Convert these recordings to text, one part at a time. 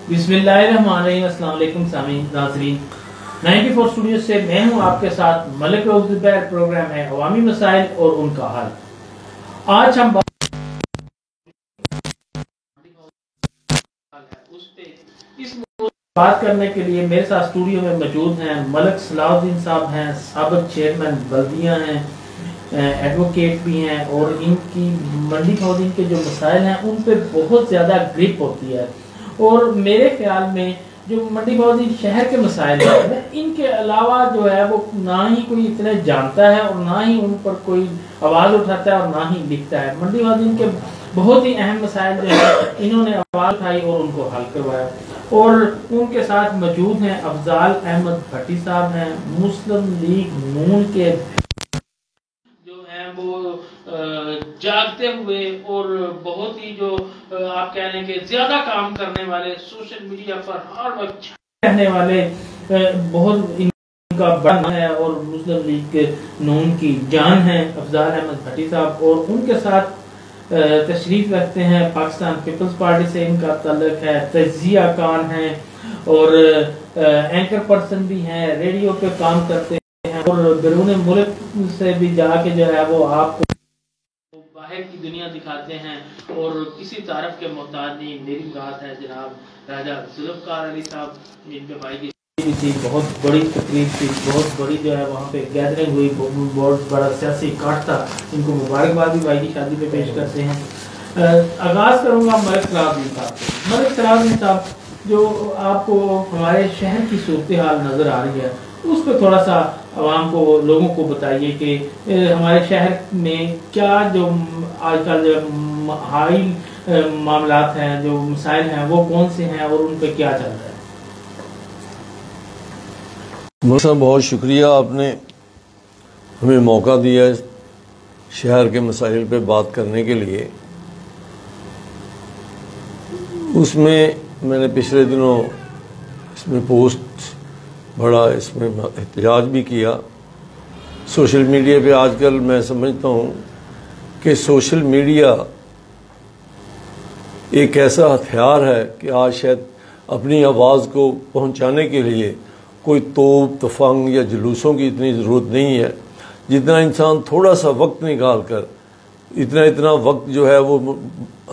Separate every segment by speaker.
Speaker 1: बिस्मिल्लाहिर्रहमानिर्रहीम। अस्सलाम वालेकुम सामीन नाज़रीन। 94 स्टूडियो से मैं हूं आपके साथ मलिक ज़ुबैर। प्रोग्राम है अवामी मसाइल और उनका हल। आज हम बात करने के लिए मेरे साथ स्टूडियो में मौजूद हैं मलिक सलाहुद्दीन साहब हैं, साबिक चेयरमैन बल्दिया हैं, एडवोकेट भी हैं और इनकी मंडी खौदीन के जो मसाइल हैं उन पे बहुत ज़्यादा ग्रिप होती है। और मेरे ख्याल में जो मंडी खौदीन शहर के मसाइल हैं वो इनके अलावा जो है वो ना ही कोई इतने जानता है और ना ही उन पर कोई आवाज़ उठाता है और ना ही लिखता है। मंडी खौदीन के बहुत ही अहम मसाइल जो है इन्होंने आवाज़ उठाई और उनको हल करवाया। और उनके साथ मौजूद हैं अफजाल अहमद भट्टी साहब हैं, मुस्लिम लीग नून के जो हैं वो जागते हुए और बहुत ही जो आप कह लें कि ज्यादा काम करने वाले, सोशल मीडिया पर हर वक्त रहने वाले बहुत इनका बड़ा नाम है और मुस्लिम लीग के नून की जान है अफजाल अहमद भट्टी साहब। और उनके साथ तशरीफ रखते हैं पाकिस्तान पीपल्स पार्टी से इनका ताल्लुक है, तजिया खान है और एंकर पर्सन भी हैं, रेडियो पे काम करते हैं और बैरून मुल्क से भी जाके जो है वो आपको बाहर की दुनिया दिखाते हैं और किसी तारफ के मोहताज नहीं। मेरी बात है जनाब राजा जुल्फकार अली साहब, जिनके भाई की थी, बहुत बड़ी तकरीब थी, बहुत बड़ी जो है वहाँ पे गैदरिंग हुई, बहुत बड़ा सियासी काट था। इनको मुबारकबाद भी भाई की शादी पे पेश करते हैं। आगाज़ करूँगा मलिक सलाहुद्दीन साहब से। मलिक सलाहुद्दीन साहब, जो आपको हमारे शहर की सूरत हाल नज़र आ रही है उस पर थोड़ा सा आवाम को, लोगों को बताइए कि हमारे शहर में क्या जो आजकल जो हाई मामलात हैं, जो मसाइल हैं वो कौन से हैं और उन पर क्या चल रहा है।
Speaker 2: साहब बहुत शुक्रिया, आपने हमें मौका दिया शहर के मसाइल पे बात करने के लिए। उसमें मैंने पिछले दिनों इसमें पोस्ट बड़ा इसमें एहतजाज भी किया। सोशल मीडिया पे आजकल मैं समझता हूँ कि सोशल मीडिया एक ऐसा हथियार है कि आज शायद अपनी आवाज़ को पहुँचाने के लिए कोई तोप तफंग या जुलूसों की इतनी ज़रूरत नहीं है, जितना इंसान थोड़ा सा वक्त निकाल कर इतना वक्त जो है वो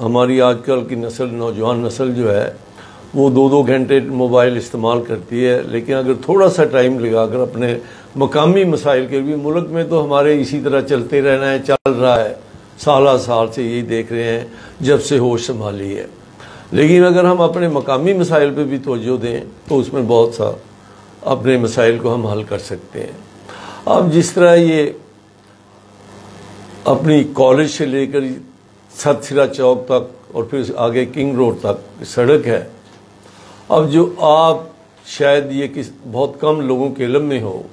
Speaker 2: हमारी आजकल की नस्ल, नौजवान नस्ल जो है वो 2-2 घंटे मोबाइल इस्तेमाल करती है। लेकिन अगर थोड़ा सा टाइम लगाकर अपने मकामी मसाइल के भी, मुल्क में तो हमारे इसी तरह चलते रहना है, चल रहा है, साल से यही देख रहे हैं जब से होश संभाली है। लेकिन अगर हम अपने मकामी मसाइल पर भी तवज्जो दें तो उसमें बहुत सा अपने मसाइल को हम हल कर सकते हैं। अब जिस तरह ये अपनी कॉलेज से लेकर सतसिरा चौक तक और फिर आगे किंग रोड तक सड़क है, अब जो आप शायद ये किस बहुत कम लोगों के इल्म में हो,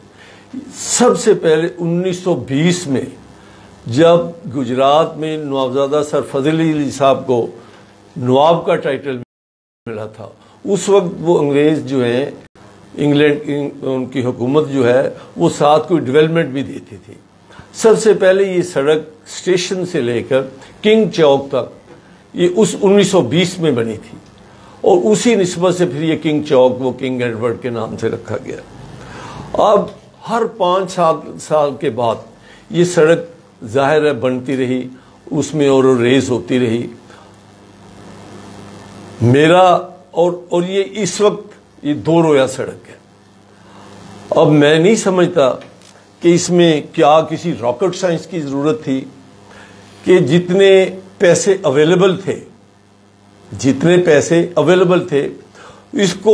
Speaker 2: सबसे पहले 1920 में जब गुजरात में नवाबजादा सर फजल अली साहब को नवाब का टाइटल मिला था, उस वक्त वो अंग्रेज़ जो हैं इंग्लैंड, उनकी हुकूमत जो है वो साथ कोई डेवलपमेंट भी देती थी। सबसे पहले ये सड़क स्टेशन से लेकर किंग चौक तक ये उस 1920 में बनी थी और उसी निस्बत से फिर ये किंग चौक वो किंग एडवर्ड के नाम से रखा गया। अब हर 5 साल के बाद ये सड़क जाहिर है बनती रही, उसमें और रेस होती रही। मेरा और ये इस वक्त ये 2 रोया सड़क है। अब मैं नहीं समझता कि इसमें क्या किसी रॉकेट साइंस की ज़रूरत थी कि जितने पैसे अवेलेबल थे इसको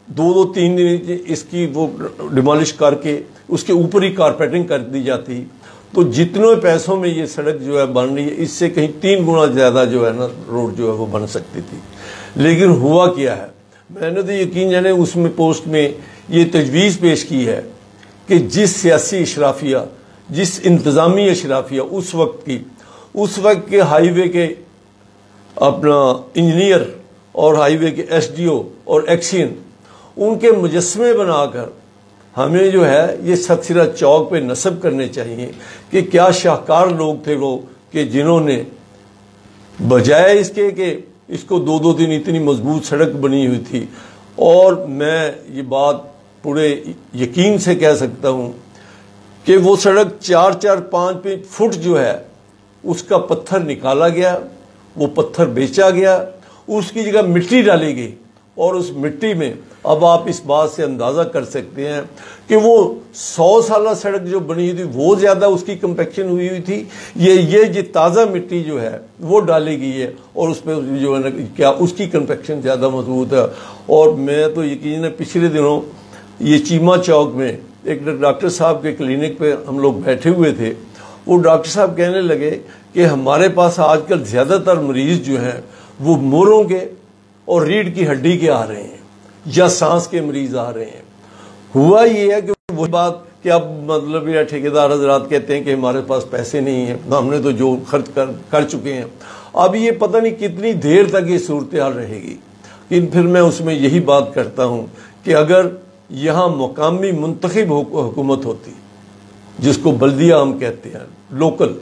Speaker 2: 2-3 दिन इसकी वो डिमोलिश करके उसके ऊपर ही कारपेटिंग कर दी जाती तो जितने पैसों में ये सड़क जो है बन रही है इससे कहीं 3 गुना ज़्यादा जो है ना रोड जो है वो बन सकती थी। लेकिन हुआ क्या है, मैंने तो यकीन जाने उसमें पोस्ट में ये तजवीज़ पेश की है कि जिस सियासी अशराफिया, जिस इंतज़ामी अशराफिया उस वक्त के हाईवे के अपना इंजीनियर और हाईवे के एसडीओ और एक्सियन, उनके मुजस्मे बनाकर हमें जो है ये सतसिरा चौक पे नस्ब करने चाहिए कि क्या शाहकार लोग थे वो कि जिन्होंने बजाय इसके कि इसको 2-2 दिन इतनी मजबूत सड़क बनी हुई थी। और मैं ये बात पूरे यकीन से कह सकता हूँ कि वो सड़क 4-4, 5-5 फुट जो है उसका पत्थर निकाला गया, वो पत्थर बेचा गया, उसकी जगह मिट्टी डाली गई। और उस मिट्टी में अब आप इस बात से अंदाज़ा कर सकते हैं कि वो 100 साल सड़क जो बनी हुई थी वो ज़्यादा उसकी कंपैक्शन हुई हुई थी। ये ताज़ा मिट्टी जो है वो डाली गई है और उसमें जो है ना क्या उसकी कंपैक्शन ज़्यादा मजबूत है। और मैं तो यकीन है पिछले दिनों ये चीमा चौक में एक डॉक्टर साहब के क्लिनिक पे हम लोग बैठे हुए थे। वो डॉक्टर साहब कहने लगे कि हमारे पास आजकल ज़्यादातर मरीज़ जो हैं वो मोरों के और रीढ़ की हड्डी के आ रहे हैं या सांस के मरीज आ रहे हैं। हुआ ये है कि वही बात कि अब मतलब ये ठेकेदार हजरात कहते हैं कि हमारे पास पैसे नहीं है, हमने तो जो खर्च कर चुके हैं। अब ये पता नहीं कितनी देर तक ये सूरत हाल रहेगी। लेकिन फिर मैं उसमें यही बात करता हूँ कि अगर यहाँ मकामी मुंतखब हुकूमत होती जिसको बल्दिया हम कहते हैं लोकल,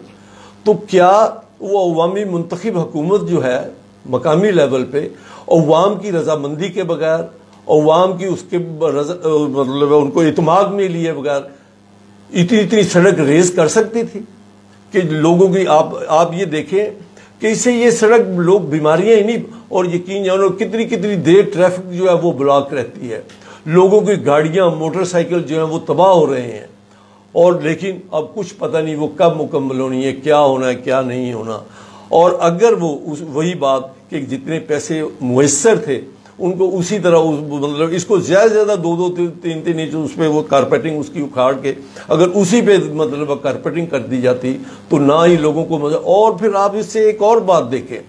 Speaker 2: तो क्या वो अवामी मुंतखब हुकूमत जो है मकामी लेवल पे अवाम की रजामंदी के बगैर, अवाम की उसके मतलब उनको इत्माद में लिए बगैर इतनी सड़क रेस कर सकती थी कि लोगों की आप ये देखें कि इससे ये सड़क लोग बीमारियां ही नहीं, और यकीन जानो कितनी देर ट्रैफिक जो है वो ब्लॉक रहती है, लोगों की गाड़ियां मोटरसाइकिल जो है वो तबाह हो रहे हैं। और लेकिन अब कुछ पता नहीं वो कब मुकम्मल होनी है, क्या होना है क्या नहीं होना। और अगर वो वही बात कि जितने पैसे मुयस्सर थे उनको उसी तरह मतलब इसको ज़्यादा 2-2, 3-3 इंच उस पर वो कारपेटिंग उसकी उखाड़ के अगर उसी पे मतलब कारपेटिंग कर दी जाती तो ना ही लोगों को मजा। और फिर आप इससे एक और बात देखें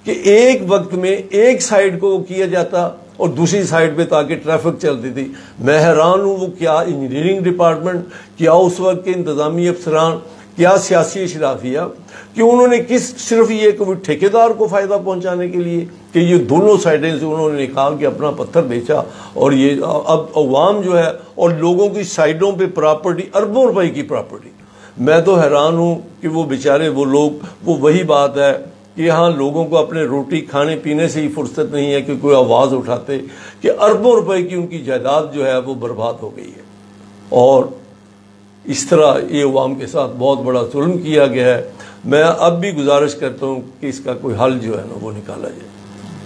Speaker 2: कि एक वक्त में एक साइड को किया जाता और दूसरी साइड पे ताकि ट्रैफिक चलती थी। मैं हैरान हूँ वो क्या इंजीनियरिंग डिपार्टमेंट, क्या उस वक्त के इंतजामी अफसरान, क्या सियासी शराफिया कि उन्होंने सिर्फ ये कोई ठेकेदार को फायदा पहुंचाने के लिए कि ये दोनों साइडें से उन्होंने निकाल के अपना पत्थर बेचा। और ये अब अवाम जो है और लोगों की साइडों पे प्रॉपर्टी, अरबों रुपए की प्रॉपर्टी। मैं तो हैरान हूँ कि वो बेचारे वो लोग, वो वही बात है कि यहाँ लोगों को अपने रोटी खाने पीने से ही फुर्सत नहीं है कि कोई आवाज़ उठाते कि अरबों रुपए की उनकी जायदाद जो है वो बर्बाद हो गई है। और इस तरह ये अवाम के साथ बहुत बड़ा जुल्म किया गया है। मैं अब भी गुजारिश करता हूँ कि इसका कोई हल जो है ना वो निकाला जाए।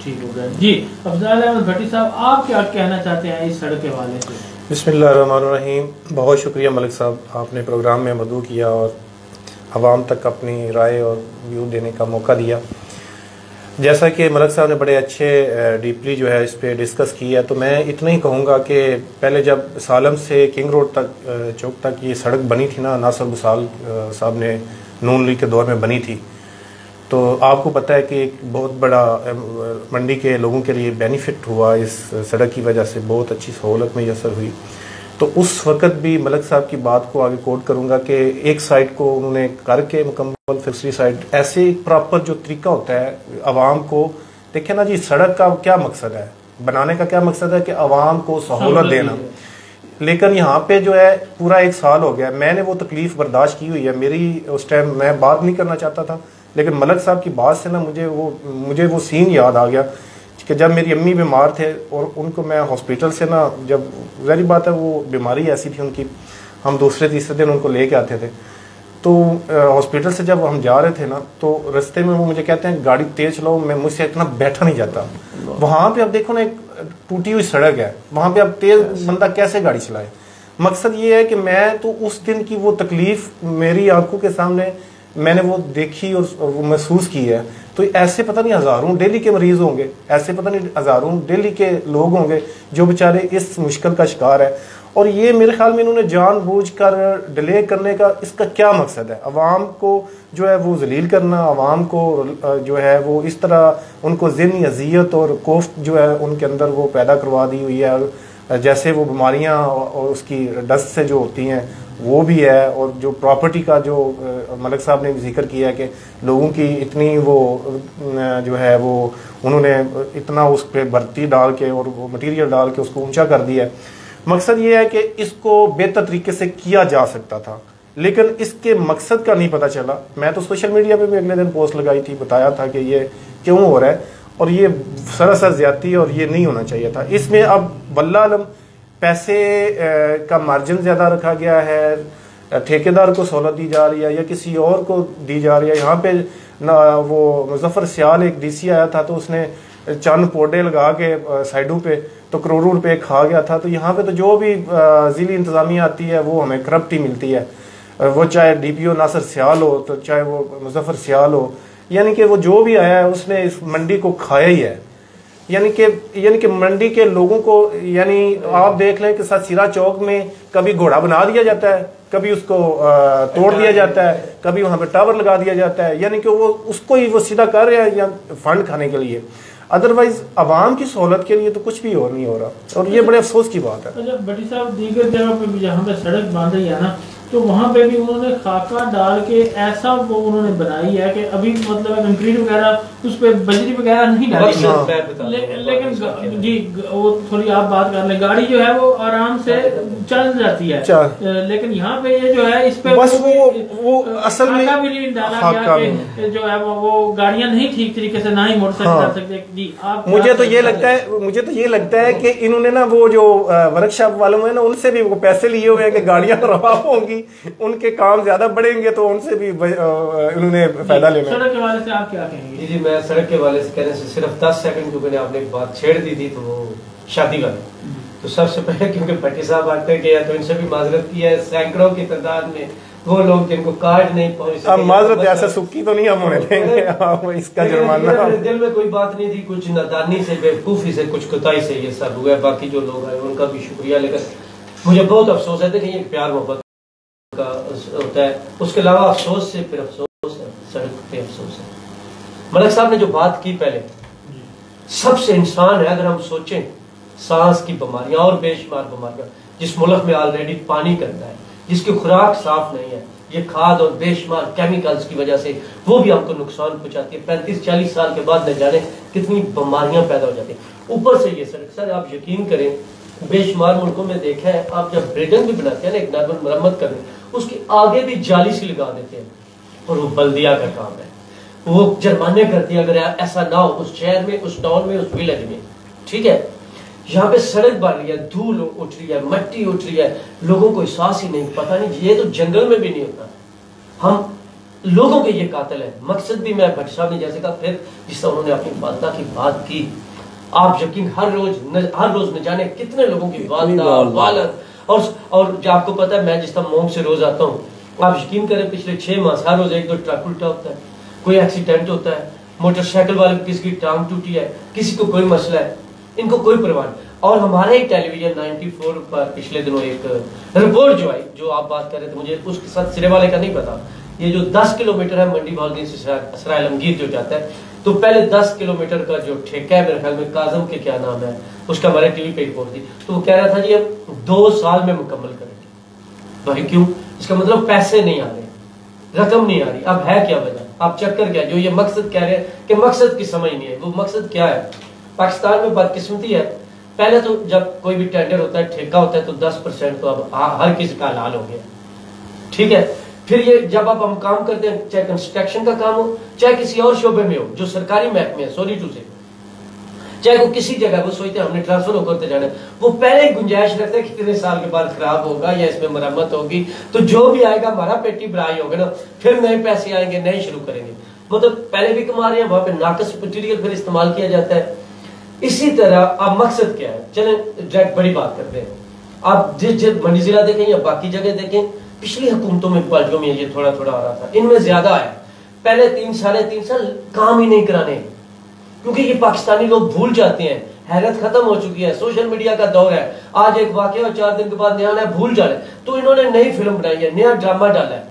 Speaker 1: ठीक हो गया जी। अफजाल अहमद भट्टी साहब, आप क्या कहना चाहते हैं इस सड़क के हवाले से?
Speaker 3: बिस्मिल्लाहिर्रहमानिर्रहीम। बहुत शुक्रिया मलिक साहब, आपने प्रोग्राम में मदऊ किया और आवाम तक अपनी राय और व्यू देने का मौका दिया। जैसा कि मलिक साहब ने बड़े अच्छे डीपली जो है इस पर डिस्कस किया, तो मैं इतना ही कहूँगा कि पहले जब सालम से किंग रोड तक चौक तक ये सड़क बनी थी ना, नासिर बुसाल साहब ने नून लीग के दौर में बनी थी, तो आपको पता है कि एक बहुत बड़ा मंडी के लोगों के लिए बेनिफिट हुआ इस सड़क की वजह से, बहुत अच्छी सहूलत मैसर हुई। तो उस वक़्त भी मलिक साहब की बात को आगे कोट करूँगा कि एक साइड को उन्होंने करके मुकम्मल, फिर दूसरी साइड ऐसे प्रॉपर जो तरीका होता है आवाम को, देखें ना जी, सड़क का क्या मकसद है, बनाने का क्या मकसद है कि आवाम को सहूलत देना। लेकिन यहाँ पे जो है पूरा 1 साल हो गया, मैंने वो तकलीफ बर्दाश्त की हुई है। मेरी उस टाइम मैं बात नहीं करना चाहता था, लेकिन मलिक साहब की बात से ना मुझे वो सीन याद आ गया कि जब मेरी अम्मी बीमार थे और उनको मैं हॉस्पिटल से ना, जब ज़ाहिर बात है वो बीमारी ऐसी थी उनकी, हम दूसरे तीसरे दिन उनको लेके आते थे, तो हॉस्पिटल से जब हम जा रहे थे ना, तो रास्ते में वो मुझे कहते हैं गाड़ी तेज चलाओ, मैं मुझसे इतना बैठा नहीं जाता। वहाँ पे अब देखो ना एक टूटी हुई सड़क है, वहाँ पे अब तेज बंदा कैसे गाड़ी चलाए। मकसद ये है कि मैं तो उस दिन की वो तकलीफ मेरी आंखों के सामने मैंने वो देखी और वो महसूस की है। तो ऐसे पता नहीं हज़ारों डेली के मरीज होंगे, ऐसे पता नहीं हज़ारों डेली के लोग होंगे जो बेचारे इस मुश्किल का शिकार है। और ये मेरे ख्याल में इन्होंने जानबूझकर डिले करने का इसका क्या मकसद है? अवाम को जो है वो जलील करना, अवाम को जो है वो इस तरह उनको ज़हनी अजियत और कोफ्त जो है उनके अंदर वो पैदा करवा दी हुई है। जैसे वो बीमारियां और उसकी डस्ट से जो होती हैं वो भी है, और जो प्रॉपर्टी का जो मलिक साहब ने जिक्र किया है कि लोगों की इतनी वो जो है वो उन्होंने इतना उस पर भर्ती डाल के और वो मटीरियल डाल के उसको ऊंचा कर दिया। मकसद ये है कि इसको बेहतर तरीके से किया जा सकता था, लेकिन इसके मकसद का नहीं पता चला। मैं तो सोशल मीडिया पे भी अगले दिन पोस्ट लगाई थी, बताया था कि ये क्यों हो रहा है। और ये सरासर ज्यादती है और ये नहीं होना चाहिए था। इसमें अब वल्लाह आलम पैसे का मार्जिन ज़्यादा रखा गया है, ठेकेदार को सहूलत दी जा रही है या किसी और को दी जा रही है। यहाँ पे ना वो मुजफ्फर सियाल एक डीसी आया था तो उसने चंद पौधे लगा के साइडों पे तो करोड़ों रुपए खा गया था। तो यहाँ पे तो जो भी ज़िली इंतज़ामिया आती है वो हमें करप्ट ही मिलती है, वो चाहे डीपीओ नासिर सियाल हो तो चाहे वो मुजफ्फर सियाल हो, यानी कि वो जो भी आया है उसने इस मंडी को खाया ही है। यानी कि मंडी के लोगों को, यानी आप देख लें कि सिरा चौक में कभी घोड़ा बना दिया जाता है, कभी उसको तोड़ दिया जाता है, कभी वहां पे टावर लगा दिया जाता है, यानी कि वो उसको ही वो सीधा कर रहे हैं या फंड खाने के लिए। अदरवाइज आवाम की सहूलत के लिए तो कुछ भी और नहीं हो रहा और ये बड़े अफसोस की बात है।
Speaker 1: अच्छा भट्टी साहब, दीगर जगह पे भी जहाँ पे सड़क बन रही है ना, तो वहाँ पे भी उन्होंने खाका डाल के ऐसा वो उन्होंने बनाई है कि अभी मतलब कंक्रीट वगैरह उस पे बजरी वगैरह नहीं डाली, लेकिन जी वो थोड़ी आप बात कर ले, गाड़ी जो है वो आराम से चल जाती है, लेकिन यहाँ पे ये जो है इस पे
Speaker 3: बस वो असल में
Speaker 1: भी नहीं डाला गया कि जो है वो गाड़ियाँ नहीं ठीक तरीके से ना ही मोटरसाइकिल चल सकते। जी आप, मुझे तो
Speaker 3: ये लगता है कि इन्होंने ना वो जो वर्कशॉप वालों में ना उनसे भी वो पैसे लिए हुए हैं कि गाड़ियाँ रवाब होंगी, उनके काम ज्यादा बढ़ेंगे तो उनसे भी उन्होंने फायदा लेना।
Speaker 1: सड़क के वाले से आप क्या कहेंगे?
Speaker 4: जी मैं सड़क के वाले से कहने से सिर्फ 10 सेकंड, क्योंकि आपने एक बात छेड़ दी थी तो वो शादी वाली, तो सबसे पहले क्योंकि भट्टी साहब आते गया तो इनसे भी माजरत की है, सैकड़ों की तादाद में वो लोग जिनको कार्ड नहीं पहुंच,
Speaker 3: अब माजरत ऐसा सुक्की तो नहीं हम होने देंगे, इसका जुर्माना।
Speaker 4: दिल में कोई बात नहीं थी, कुछ नादानी से बेवकूफी से कुछ कोताही से ये सब हुआ। बाकी जो लोग आए उनका भी शुक्रिया, लेकिन मुझे बहुत अफसोस है। देखिए ये प्यार मोहब्बत का होता है, उसके अलावा अफसोस से फिर अफसोस है, सड़क पे अफसोस है। मलिक साहब ने जो बात की पहले, सबसे इंसान है अगर हम सोचें, सांस की बीमारियां और बेशुमार बीमारियां जिस मुल्क में ऑलरेडी पानी करता है, जिसकी खुराक साफ नहीं है, ये खाद और बेशुमार केमिकल्स की वजह से वो भी हमको नुकसान पहुंचाती है। 35-40 साल के बाद न जाने कितनी बीमारियां पैदा हो जाती है। ऊपर से ये सड़क, सर आप यकीन करें बेशुमार मुल्कों में देखा है, आप जब ब्रिडन भी बनाते हैं ना, एक नॉर्मल मरम्मत करने, उसके आगे भी जाली सी लगा देते हैं और वो बल्दिया का काम है, वो जुर्माने करती है अगर ऐसा ना हो उस शहर में, उस टाउन में, उस विलेज में। ठीक है, यहाँ पे सड़क बन रही है, धूल उठ रही है, मिट्टी उठ रही है, लोगों को एहसास ही नहीं, पता नहीं ये तो जंगल में भी नहीं होता। हम लोगों के ये कातिल है। मकसद भी मैं भट्टी साहब ने जैसे कहा, फिर जिस तरह उन्होंने अपनी वालदा की बात की, आप यकीन हर रोज न जाने कितने लोगों की वालदा, और जो आपको पता है मैं जिस तरह मोंग से रोज आता हूँ, आप यकीन करें पिछले 6 माह हर रोज 1-2 ट्रक उल्टा होता है, कोई एक्सीडेंट होता है, मोटरसाइकिल वाले किसी की टांग टूटी है, किसी को कोई मसला है, इनको कोई परवाह नहीं। और हमारे ही टेलीविजन 94 पर पिछले दिनों एक रिपोर्ट जो आई, जो आप बात कर रहे थे, मुझे उसके साथ सिरे वाले का नहीं पता, ये जो 10 किलोमीटर है मंडी बहाउद्दीन से असरा आलमगीर जो जाता है, तो पहले 10 किलोमीटर का जो ठेका है, मेरे ख्याल में काजम के क्या नाम है, उसका हमारे टीवी पे रिपोर्ट थी, तो वो कह रहा था जी हम 2 साल में मुकम्मल करेंगे। भाई क्यों? इसका मतलब पैसे नहीं आ रहे, रकम नहीं आ रही। अब है क्या वजह? आप चक्कर क्या, जो ये मकसद कह रहे हैं कि मकसद की समझ नहीं है, वो मकसद क्या है? पाकिस्तान में बदकिस्मती है, पहले तो जब कोई भी टेंडर होता है, ठेका होता है, तो 10% तो अब हर किसी का हलाल हो गया। ठीक है, फिर ये जब आप हम काम करते हैं, चाहे कंस्ट्रक्शन का काम हो, चाहे किसी और शोबे में हो जो सरकारी महकमे है, सॉरी टू से, चाहे वो किसी जगह, वो सोचते हैं हमने ट्रांसफर होकर जाना, वो पहले ही गुंजाइश रखते हैं कितने साल के बाद खराब होगा या इसमें मरम्मत होगी, तो जो भी आएगा हमारा पेटी भराई होगा ना, फिर नए पैसे आएंगे, नए शुरू करेंगे। वो तो पहले भी कमा रहे हैं, वहां पे नाकस मटीरियल फिर इस्तेमाल किया जाता है। इसी तरह अब मकसद क्या है, चलें डायरेक्ट बड़ी बात करते हैं। आप जिस मंडी जिला देखें या बाकी जगह देखें, पिछली हुकूमतों में पार्टियों में ये थोड़ा थोड़ा आ रहा था, इनमें ज्यादा है। पहले 3-3.5 साल काम ही नहीं कराने, क्योंकि ये पाकिस्तानी लोग भूल जाते हैं, हैरत खत्म हो चुकी है, सोशल मीडिया का दौर है, आज एक वाकया 4 दिन के बाद नया नया भूल जाए, तो इन्होंने नई फिल्म बनाई है, नया ड्रामा डाला है,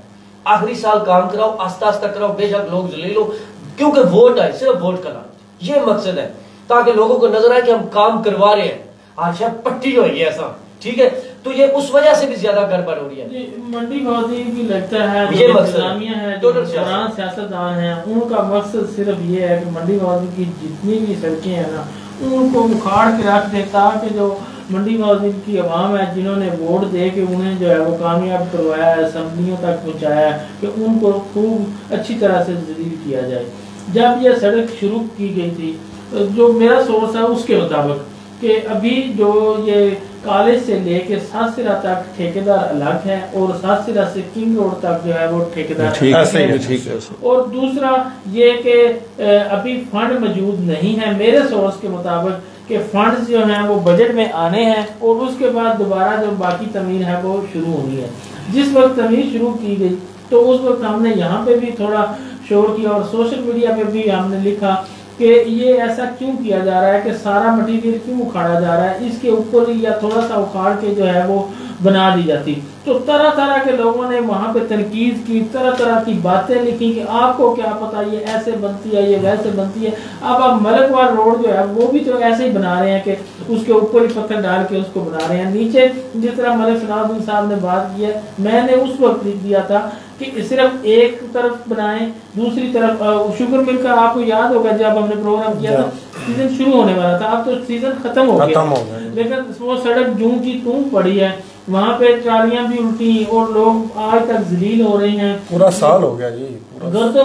Speaker 4: आखिरी साल काम कराओ, आस्ता आस्ता कराओ, बेशक लोग ले लो, क्योंकि वोट है, सिर्फ वोट का लालच, ये मकसद है, ताकि लोगों को नजर आए कि हम काम करवा रहे हैं, आज शायद पट्टी हो है ऐसा। ठीक है, तो ये उस वजह से भी ज्यादा गड़बड़ हो रही है।
Speaker 1: मंडी बहाउद्दीन भी लगता है
Speaker 4: ये
Speaker 1: इस्लामिया है, जो सियासतदान है, उनका मकसद सिर्फ ये है कि मंडी बहाउद्दीन की जितनी भी सड़कें हैं ना, उनको उखाड़ के रख दे, ताकि जो मंडी बहाउद्दीन की आवाम है, जिन्होंने वोट दे के उन्हें जो है वो कामयाब करवाया है, असम्बलियों तक पहुँचाया, कि उनको खूब अच्छी तरह से जलील किया जाए। जब यह सड़क शुरू की गई थी जो मेरा सोर्स है उसके मुताबिक कि अभी जो ये कॉलेज से लेके सातसिरा तक ठेकेदार अलग है और सातसिरा से किंग रोड तक जो है वो ठेकेदार
Speaker 2: ठीक है।
Speaker 1: और दूसरा ये कि अभी फंड मौजूद नहीं है मेरे सोर्स के मुताबिक कि फंड्स जो हैं वो बजट में आने हैं और उसके बाद दोबारा जो बाकी तमीर है वो शुरू होनी है। जिस वक्त तमीर शुरू की गई तो उस वक्त हमने यहाँ पे भी थोड़ा शोर किया और सोशल मीडिया पे भी हमने लिखा कि ये ऐसा क्यों किया जा रहा है कि सारा मटेरियल क्यों उखाड़ा जा रहा है, इसके ऊपर या थोड़ा सा उखाड़ के जो है वो बना दी जाती। तो तरह तरह के लोगों ने वहाँ पे तनकीद की, तरह तरह की बातें लिखी कि आपको क्या पता ये ऐसे बनती है ये वैसे बनती है। अब आप मलकवार रोड जो है वो भी तो ऐसे ही बना रहे हैं कि उसके ऊपर ही पत्थर डाल के उसको बना रहे हैं। नीचे जिस तरह मलिक सलाउद्दीन साहब ने बात की है, मैंने उस वक्त लिख दिया था कि सिर्फ एक तरफ बनाएं, दूसरी तरफ शुगर मिल का आपको याद होगा जब हमने प्रोग्राम किया था सीजन शुरू होने वाला था, अब तो सीजन खत्म हो गया लेकिन वो सड़क जूं की तूं पड़ी है, वहाँ पे ट्रालियां भी उल्टी और लोग आज तक जलील हो रहे हैं।
Speaker 3: पूरा साल हो गया जी,
Speaker 1: गर्दों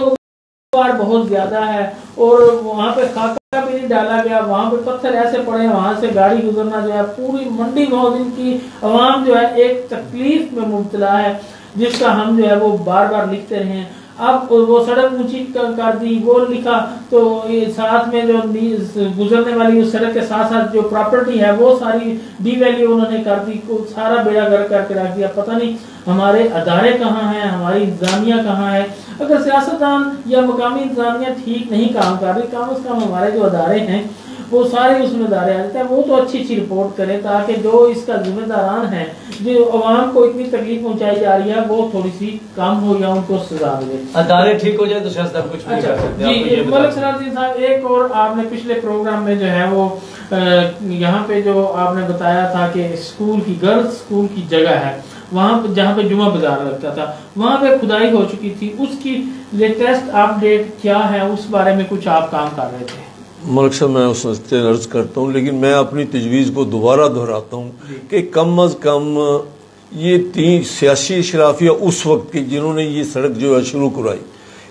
Speaker 1: बहुत ज्यादा है और वहाँ पे खाका भी नहीं डाला गया, वहाँ पे पत्थर ऐसे पड़े हैं, वहाँ से गाड़ी गुजरना जो है पूरी मंडी मौजिन की आवाम जो है एक तकलीफ में मुब्तला है जिसका हम जो है वो बार बार लिखते रहे। अब वो सड़क ऊंची कर दी, वो लिखा तो ये साथ में जो गुजरने वाली उस सड़क के साथ साथ जो प्रॉपर्टी है वो सारी डीवैल्यू उन्होंने कर दी, सारा बेड़ा गर्क करके रख दिया। पता नहीं हमारे अदारे कहाँ हैं, हमारी इंतजामिया कहाँ है। अगर सियासतदान या मकामी इंतजामिया ठीक नहीं काम कर रही, कम अज कम हमारे जो अदारे हैं वो सारे उसमें दायरे आ जाते हैं, वो तो अच्छी रिपोर्ट करें ताकि जो इसका जिम्मेदारान है, जो अवाम को इतनी तकलीफ पहुंचाई जा रही है वो थोड़ी सी कम हो या उनको सजा मिले,
Speaker 4: अदारे ठीक हो जाए तो शायद कुछ नहीं कर सकते।
Speaker 1: जी मलिक सलाउद्दीन साहब, एक और आपने पिछले प्रोग्राम में जो है वो यहाँ पे जो आपने बताया था कि स्कूल की गर्ल्स स्कूल की जगह है वहाँ जहाँ पे जुमा बाजार लगता था वहाँ पे खुदाई हो चुकी थी, उसकी लेटेस्ट अपडेट क्या है, उस बारे में कुछ आप काम कर रहे थे?
Speaker 2: मलिक साहब मैं उस से अर्ज करता हूँ, लेकिन मैं अपनी तजवीज़ को दोबारा दोहराता हूँ कि कम अज़ कम ये 3 सियासी अशराफिया उस वक्त के जिन्होंने ये सड़क जो है शुरू कराई,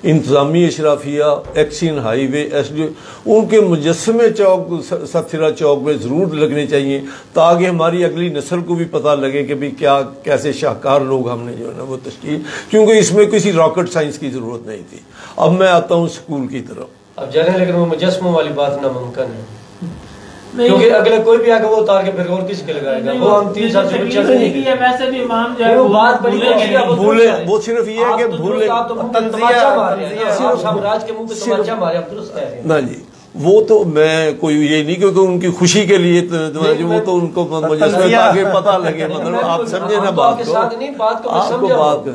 Speaker 2: इंतज़ामी अशराफिया, एक्सिन हाईवे, SDO, उनके मुजस्समे चौक सातसिरा चौक में ज़रूर लगने चाहिए ताकि हमारी अगली नस्ल को भी पता लगे कि भाई क्या कैसे शाहकार लोग हमने जो है ना वो तश्कील, क्योंकि इसमें किसी रॉकेट साइंस की ज़रूरत नहीं थी। अब मैं आता हूँ स्कूल की तरफ।
Speaker 4: अब जा रहे हैं लेकिन वो मुजस्समों वाली बात नामुमकिन है क्योंकि अगले कोई भी आके वो उतार के फिर और किसी के लगाएगा, वो हम 3 साल से बच्चे नहीं है।
Speaker 1: वैसे भी इमाम जो है
Speaker 4: वो बात बड़ी
Speaker 2: भूले, वो सिर्फ ये है कि भूले
Speaker 4: तमाचा मार रहे हैं, आप साम्राज्य के मुंह पे तमाचा मारे, आप दुरुस्त कह रहे हैं
Speaker 2: ना जी। वो तो मैं कोई ये नहीं क्योंकि उनकी खुशी के लिए वो तो उनको आगे पता लगे, मतलब आप समझे ना बात को, आपको बात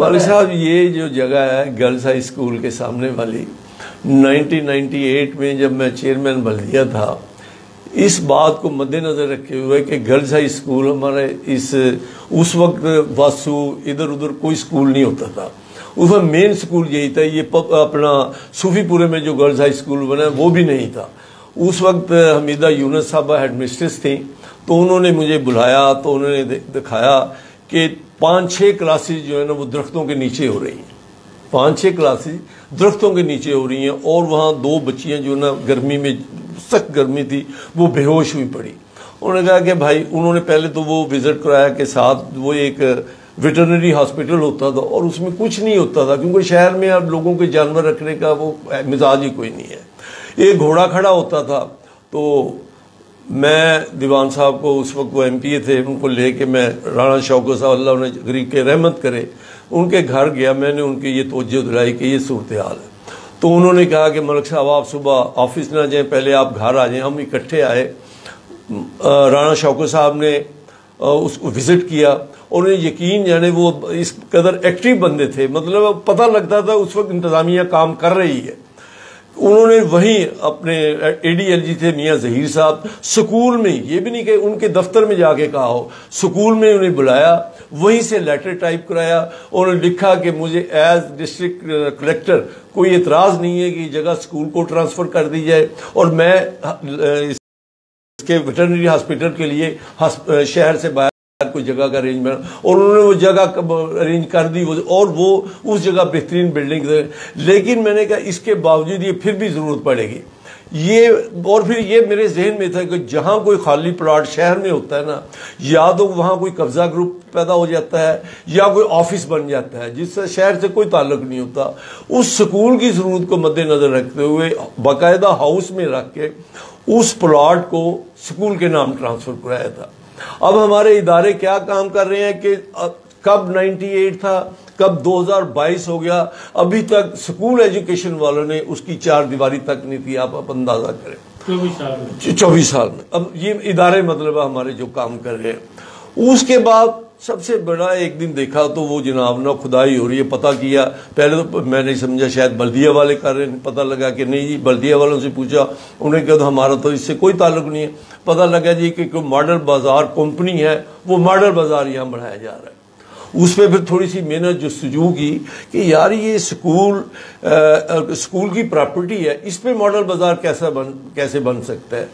Speaker 2: मलिक साहब ये जो जगह है गर्ल्स हाई स्कूल के सामने वाली, 1998 में जब मैं चेयरमैन बल्दिया था, इस बात को मद्देनजर रखे हुए कि गर्ल्स हाई स्कूल हमारे उस वक्त वासु इधर उधर कोई स्कूल नहीं होता था, उसमें मेन स्कूल यही था। ये अपना सूफीपुरे में जो गर्ल्स हाई स्कूल बना है वो भी नहीं था। उस वक्त हमीदा यूनुस साहबा हेडमिस्ट्रेस थी, तो उन्होंने मुझे बुलाया तो उन्होंने दिखाया कि 5-6 क्लासेज जो है ना वो दरख्तों के नीचे हो रही हैं, 5-6 क्लासेज दरख्तों के नीचे हो रही हैं और वहाँ 2 बच्चियाँ जो ना गर्मी में, सख्त गर्मी थी, वो बेहोश हुई पड़ी। उन्होंने कहा कि भाई, उन्होंने पहले तो वो विज़िट कराया के साथ वो एक वेटरनरी हॉस्पिटल होता था और उसमें कुछ नहीं होता था क्योंकि शहर में अब लोगों के जानवर रखने का वो मिजाज ही कोई नहीं है। एक घोड़ा खड़ा होता था, तो मैं दीवान साहब को, उस वक्त वो MPA थे, उनको लेके मैं राणा शौकत साहब अल्लाह उन्हें गरीब के रहमत करे उनके घर गया। मैंने उनकी ये तवज्जो दिलाई कि ये सूरत हाल है। तो उन्होंने कहा कि मलिक साहब आप सुबह ऑफिस ना जाएं, पहले आप घर आ जाएं। हम इकट्ठे आए, राणा शौकत साहब ने उसको विज़िट किया और उन्हें यकीन जाने वो इस कदर एक्टिव बंदे थे, मतलब पता लगता था उस वक्त इंतज़ामिया काम कर रही है। उन्होंने वहीं अपने ADLG थे मियाँ ज़हीर साहब, स्कूल में, ये भी नहीं कि उनके दफ्तर में जाके कहा हो, स्कूल में उन्हें बुलाया, वहीं से लेटर टाइप कराया और लिखा कि मुझे एज डिस्ट्रिक्ट कलेक्टर कोई एतराज़ नहीं है कि जगह स्कूल को ट्रांसफ़र कर दी जाए और मैं इसके वेटरनरी हॉस्पिटल के लिए शहर से बाहर कोई जगह का अरेंजमेंट, और उन्होंने वो जगह अरेंज कर दी और वो उस जगह बेहतरीन बिल्डिंग है। लेकिन मैंने कहा इसके बावजूद ये फिर भी ज़रूरत पड़ेगी। ये और फिर ये मेरे जहन में था कि जहां कोई खाली प्लॉट शहर में होता है ना, या तो वहां कोई कब्जा ग्रुप पैदा हो जाता है या कोई ऑफिस बन जाता है जिससे शहर से कोई ताल्लुक नहीं होता। उस स्कूल की जरूरत को मद्देनजर रखते हुए बाकायदा हाउस में रख के उस प्लॉट को स्कूल के नाम ट्रांसफर कराया था। अब हमारे इदारे क्या काम कर रहे हैं कि कब 98 था, कब 2022 हो गया, अभी तक स्कूल एजुकेशन वालों ने उसकी चार दीवारी तक नहीं थी। आप अंदाजा करें 24 साल में। अब ये इदारे मतलब हमारे जो काम कर रहे हैं। उसके बाद सबसे बड़ा एक दिन देखा तो वो जनाब ना खुदाई हो रही है। पता किया, पहले तो मैंने समझा शायद बल्दिया वाले कर रहे हैं, पता लगा कि नहीं जी, बल्दिया वालों से पूछा, उन्होंने कहा तो हमारा तो इससे कोई ताल्लुक नहीं है। पता लगा जी कि कोई मॉडल बाजार कंपनी है, वो मॉडल बाजार यहाँ बढ़ाया जा रहा है। उस पर फिर थोड़ी सी मेहनत जस्तजू की कि यार ये स्कूल की प्रॉपर्टी है, इस पे मॉडल बाजार कैसे बन सकता है,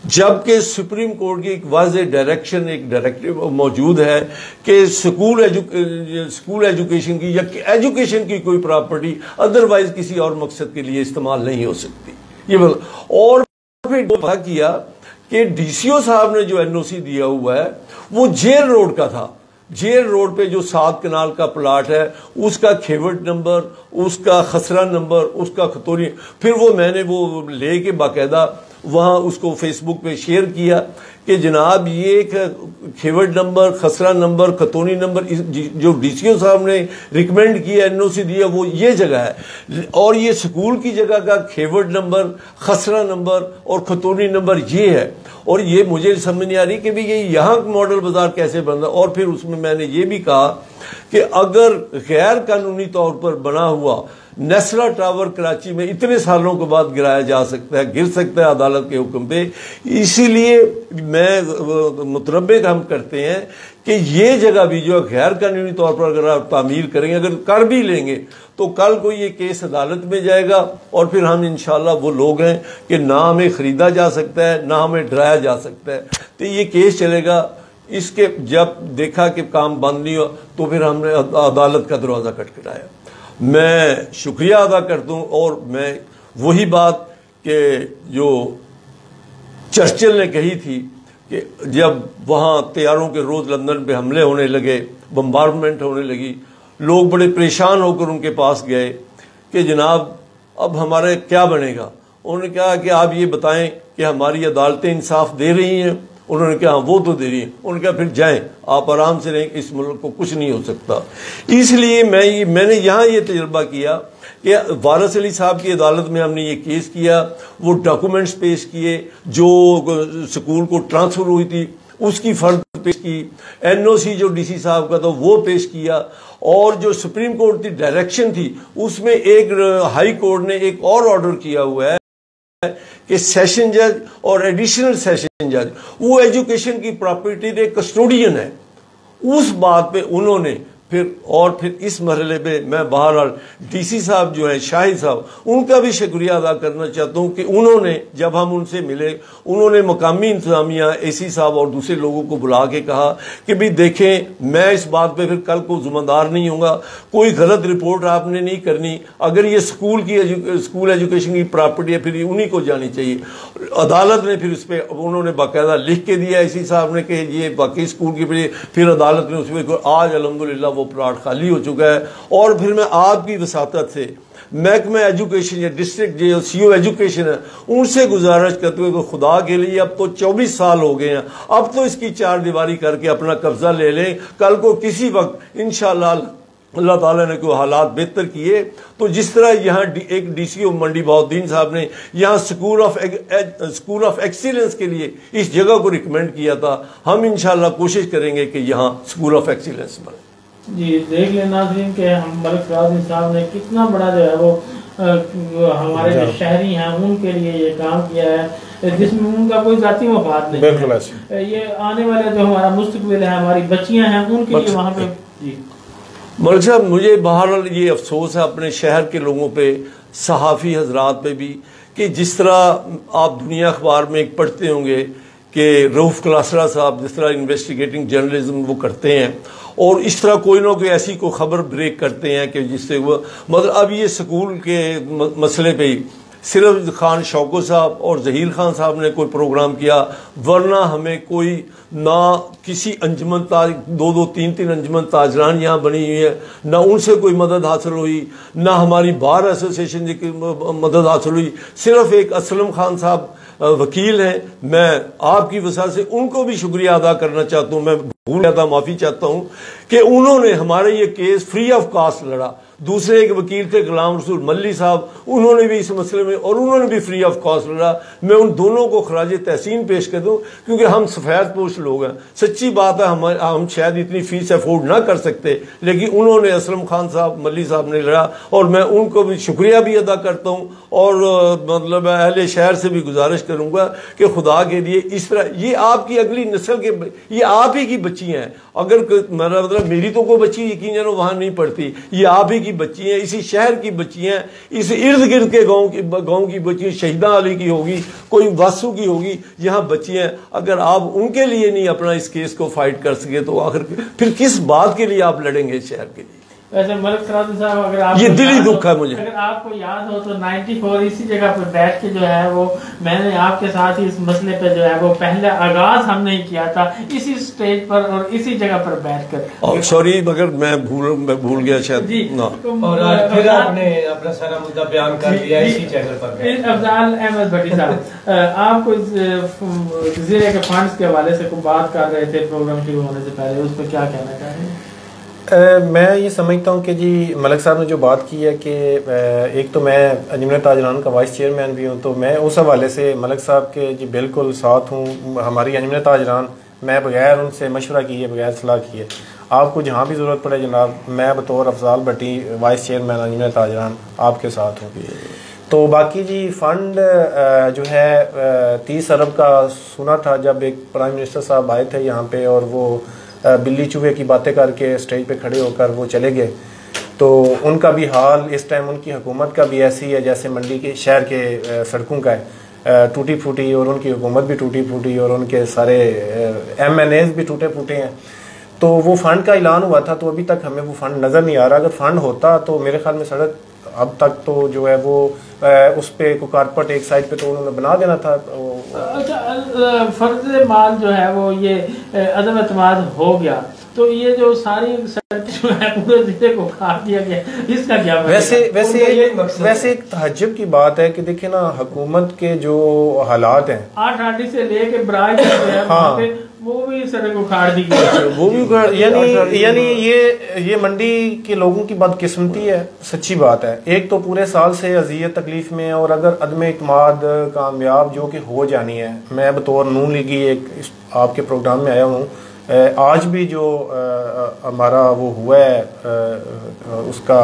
Speaker 2: जबकि सुप्रीम कोर्ट की एक वाज़ेह डायरेक्शन, एक डायरेक्टिव मौजूद है कि स्कूल एजुकेशन की या एजुकेशन की कोई प्रॉपर्टी अदरवाइज किसी और मकसद के लिए इस्तेमाल नहीं हो सकती। ये और फिर पता किया कि डीसीओ साहब ने जो एनओसी दिया हुआ है वो जेल रोड का था। जेल रोड पे जो 7 कनाल का प्लाट है उसका खेवट नंबर, उसका खसरा नंबर, उसका खतौनी, फिर वो मैंने वो लेके बाकायदा वहां उसको फेसबुक पे शेयर किया कि जनाब ये खेवट नंबर, खसरा नंबर, खतौनी नंबर जो डीसीओ साहब ने रिकमेंड किया, एनओसी दिया, वो ये जगह है और ये स्कूल की जगह का खेवट नंबर, खसरा नंबर और खतौनी नंबर ये है। और ये मुझे समझ नहीं आ रही कि भाई ये यहाँ मॉडल बाजार कैसे बन रहा। और फिर उसमें मैंने ये भी कहा कि अगर गैर कानूनी तौर पर बना हुआ नेस्रा टावर कराची में इतने सालों के बाद गिराया जा सकता है, गिर सकता है अदालत के हुक्म पे, इसीलिए मैं मुतरब्बिक हम करते हैं कि ये जगह भी जो गैर कानूनी तौर पर अगर आप तामीर करेंगे, अगर कर भी लेंगे तो कल को ये केस अदालत में जाएगा और फिर हम इंशाल्लाह वो लोग हैं कि ना हमें खरीदा जा सकता है ना हमें डराया जा सकता है, तो ये केस चलेगा। इसके जब देखा कि काम बंद नहीं हुआ तो फिर हमने अदालत का दरवाज़ा खटखटाया। मैं शुक्रिया अदा करता हूँ और मैं वही बात कि जो चर्चिल ने कही थी कि जब वहाँ तैयारों के रोज़ लंदन पे हमले होने लगे, बम्बार्डमेंट होने लगी, लोग बड़े परेशान होकर उनके पास गए कि जनाब अब हमारे क्या बनेगा। उन्होंने कहा कि आप ये बताएं कि हमारी अदालतें इंसाफ दे रही हैं। उन्होंने कहा वो तो दे रही है। उन्होंने कहा फिर जाएं, आप आराम से रहें, इस मुल्क को कुछ नहीं हो सकता। इसलिए मैंने यहाँ ये तजुर्बा किया कि वारिस अली साहब की अदालत में हमने ये केस किया, वो डॉक्यूमेंट्स पेश किए, जो स्कूल को ट्रांसफर हुई थी उसकी फर्द पेश की, एनओसी जो डीसी साहब का था वो पेश किया, और जो सुप्रीम कोर्ट की डायरेक्शन थी उसमें एक हाई कोर्ट ने एक और ऑर्डर किया हुआ है कि सेशन जज और एडिशनल सेशन जज वो एजुकेशन की प्रॉपर्टी के कस्टोडियन है। उस बात पे उन्होंने फिर इस मरहले पे मैं बहरहाल डीसी साहब जो है शाहिद साहब, उनका भी शुक्रिया अदा करना चाहता हूँ कि उन्होंने जब हम उनसे मिले उन्होंने मकामी इंतजामिया, एसी साहब और दूसरे लोगों को बुला के कहा कि भाई देखें मैं इस बात पे फिर कल को जिम्मेदार नहीं होऊंगा, कोई गलत रिपोर्ट आपने नहीं करनी, अगर ये स्कूल एजुकेशन की प्रॉपर्टी है फिर उन्हीं को जानी चाहिए। अदालत ने फिर उस पर उन्होंने बाकायदा लिख के दिया एसी साहब ने कि ये बाकी स्कूल की, फिर अदालत ने उसमें आज अल्हम्दुलिल्लाह वो प्लाट खाली हो चुका है। और फिर मैं आपकी वसातत से महकमा एजुकेशन या डिस्ट्रिक्ट जो सीओ एजुकेशन है उनसे गुजारिश करते हुए कि खुदा के लिए अब तो 24 साल हो गए हैं, अब तो इसकी चार दीवारी करके अपना कब्जा ले लें। कल को किसी वक्त इंशाअल्लाह अल्लाह ताला ने कोई हालात बेहतर किए तो जिस तरह यहाँ एक डीसीओ मंडी बहाउद्दीन साहब ने यहाँ स्कूल ऑफ एक्सीलेंस के लिए इस जगह को रिकमेंड किया था, हम इंशाअल्लाह कोशिश करेंगे कि यहाँ स्कूल ऑफ एक्सीलेंस बने।
Speaker 1: जी देख लें नाज़रीन के हम मलिक सलाउद्दीन साहब ने कितना बड़ा जो है वो हमारे जो शहरी हैं उनके लिए ये काम किया है जिसमें उनका कोई जाती मफाद नहीं।
Speaker 3: बिल्कुल ऐसे
Speaker 1: ये आने वाले जो हमारा मुस्तकबिल है, हमारी बच्चियां हैं, उनके लिए वहाँ पे। जी
Speaker 2: मलिक साहब, मुझे बहरहाल ये अफसोस है अपने शहर के लोगों पे, सहाफ़ी हजरात पे भी, कि जिस तरह आप दुनिया अखबार में एक पढ़ते होंगे कि रऊफ क्लासरा साहब जिस तरह इन्वेस्टिगेटिंग जर्नलिज्म वो करते हैं और इस तरह कोई ना कोई ऐसी को खबर ब्रेक करते हैं कि जिससे वो मतलब अब ये स्कूल के मसले पे ही सिर्फ खान शौको साहब और जहीर खान साहब ने कोई प्रोग्राम किया, वरना हमें कोई ना किसी अंजुमन ताज 2-2, 3-3 अंजुमन ताजरान यहाँ बनी हुई है, ना उनसे कोई मदद हासिल हुई, ना हमारी बार एसोसिएशन की मदद हासिल हुई। सिर्फ एक असलम खान साहब वकील हैं, मैं आपकी वजह से उनको भी शुक्रिया अदा करना चाहता हूँ। मैं भूल गया था, माफ़ी चाहता हूँ कि उन्होंने हमारे ये केस फ्री ऑफ कॉस्ट लड़ा। दूसरे एक वकील थे गुलाम रसूल मल्ली साहब, उन्होंने भी इस मसले में और उन्होंने भी फ्री ऑफ कॉस्ट लड़ा। मैं उन दोनों को खराज तहसीन पेश कर दूं, क्योंकि हम सफ़ेद पोश लोग हैं। सच्ची बात है, हम शायद इतनी फीस अफोर्ड ना कर सकते, लेकिन उन्होंने असलम खान साहब मल्ली साहब ने लड़ा, और मैं उनको भी शुक्रिया भी अदा करता हूँ। और मतलब अहले शहर से भी गुजारिश करूँगा कि खुदा के लिए इस तरह, ये आपकी अगली नस्ल के, ये आप ही की बच्ची हैं। अगर मतलब मेरी तो कोई बच्ची यकीन जानो वहाँ नहीं पढ़ती, ये आप ही की बच्ची हैं, इसी शहर की बच्ची हैं, इस इर्द गिर्द के गांव की बच्ची, शहीदा अली की होगी, कोई वासु की होगी, यहाँ बच्ची हैं। अगर आप उनके लिए नहीं अपना इस केस को फाइट कर सके तो आखिर फिर किस बात के लिए आप लड़ेंगे शहर के लिए?
Speaker 1: वैसे मलिक सलाउद्दीन साहब, अगर आप
Speaker 2: ये दिली दुख है मुझे,
Speaker 1: अगर आपको याद हो तो 94 इसी जगह पर बैठ के जो है वो मैंने आपके साथ ही इस मसले पे जो है वो पहले आगाज हमने ही किया था, इसी स्टेज पर और इसी जगह पर बैठकर।
Speaker 2: सॉरी मगर मैं भूल गया शायद
Speaker 1: जी।
Speaker 4: और आज फिर आपने अपना सारा मुद्दा बयान कर दिया इसी चैनल पर।
Speaker 1: अफजाल अहमद भट्टी साहब, आप कोई ज़िले के फंड्स के हवाले से कोई बात कर रहे थे प्रोग्राम शुरू होने से पहले, उस पर क्या कहना चाह रहे हैं?
Speaker 3: मैं ये समझता हूँ कि जी मलिक साहब ने जो बात की है कि एक तो मैं अंजुमन ताजरान का वाइस चेयरमैन भी हूँ, तो मैं उस हवाले से मलिक साहब के जी बिल्कुल साथ हूँ। हमारी अंजुमन ताजरान, मैं बगैर उनसे मशवरा किए, बगैर सलाह किए, आपको जहाँ भी ज़रूरत पड़े जनाब, मैं बतौर अफजाल भट्टी वाइस चेयरमैन अंजुमन ताजरान आपके साथ हूँ। तो बाकी जी फंड जो है 30 अरब का सुना था जब एक प्राइम मिनिस्टर साहब आए थे यहाँ पे, और वो बिल्ली चूहे की बातें करके स्टेज पे खड़े होकर वो चले गए। तो उनका भी हाल इस टाइम उनकी हुकूमत का भी ऐसी है जैसे मंडी के शहर के सड़कों का है, टूटी फूटी, और उनकी हुकूमत भी टूटी फूटी, और उनके सारे MNAs भी टूटे फूटे हैं। तो वो फंड का ऐलान हुआ था, तो अभी तक हमें वो फंड नज़र नहीं आ रहा। अगर फंड होता तो मेरे ख्याल में सड़क अब तक तो जो है वो उस पे को कारपेट एक साइड पे तो उन्होंने बना देना था।
Speaker 1: अच्छा, फर्ज माल जो है वो ये अदम एतमाद हो गया, तो ये जो सारी सड़क जो है पूरे जिले को काट दिया गया, इसका क्या
Speaker 3: वैसे एक तहज्जुब की बात है कि देखिए ना, हुकूमत के जो हालात हैं
Speaker 1: 8 आंटी से लेके बराज
Speaker 3: हाँ,
Speaker 1: वो भी सड़क उखाड़ दी गई,
Speaker 3: वो भी यानी ये मंडी के लोगों की बदकिस्मती है, सच्ची बात है। एक तो पूरे साल से अजियत तकलीफ में, और अगर अदम इत्माद कामयाब जो कि हो जानी है, मैं बतौर नून लीगी एक आपके प्रोग्राम में आया हूँ, आज भी जो हमारा वो हुआ है उसका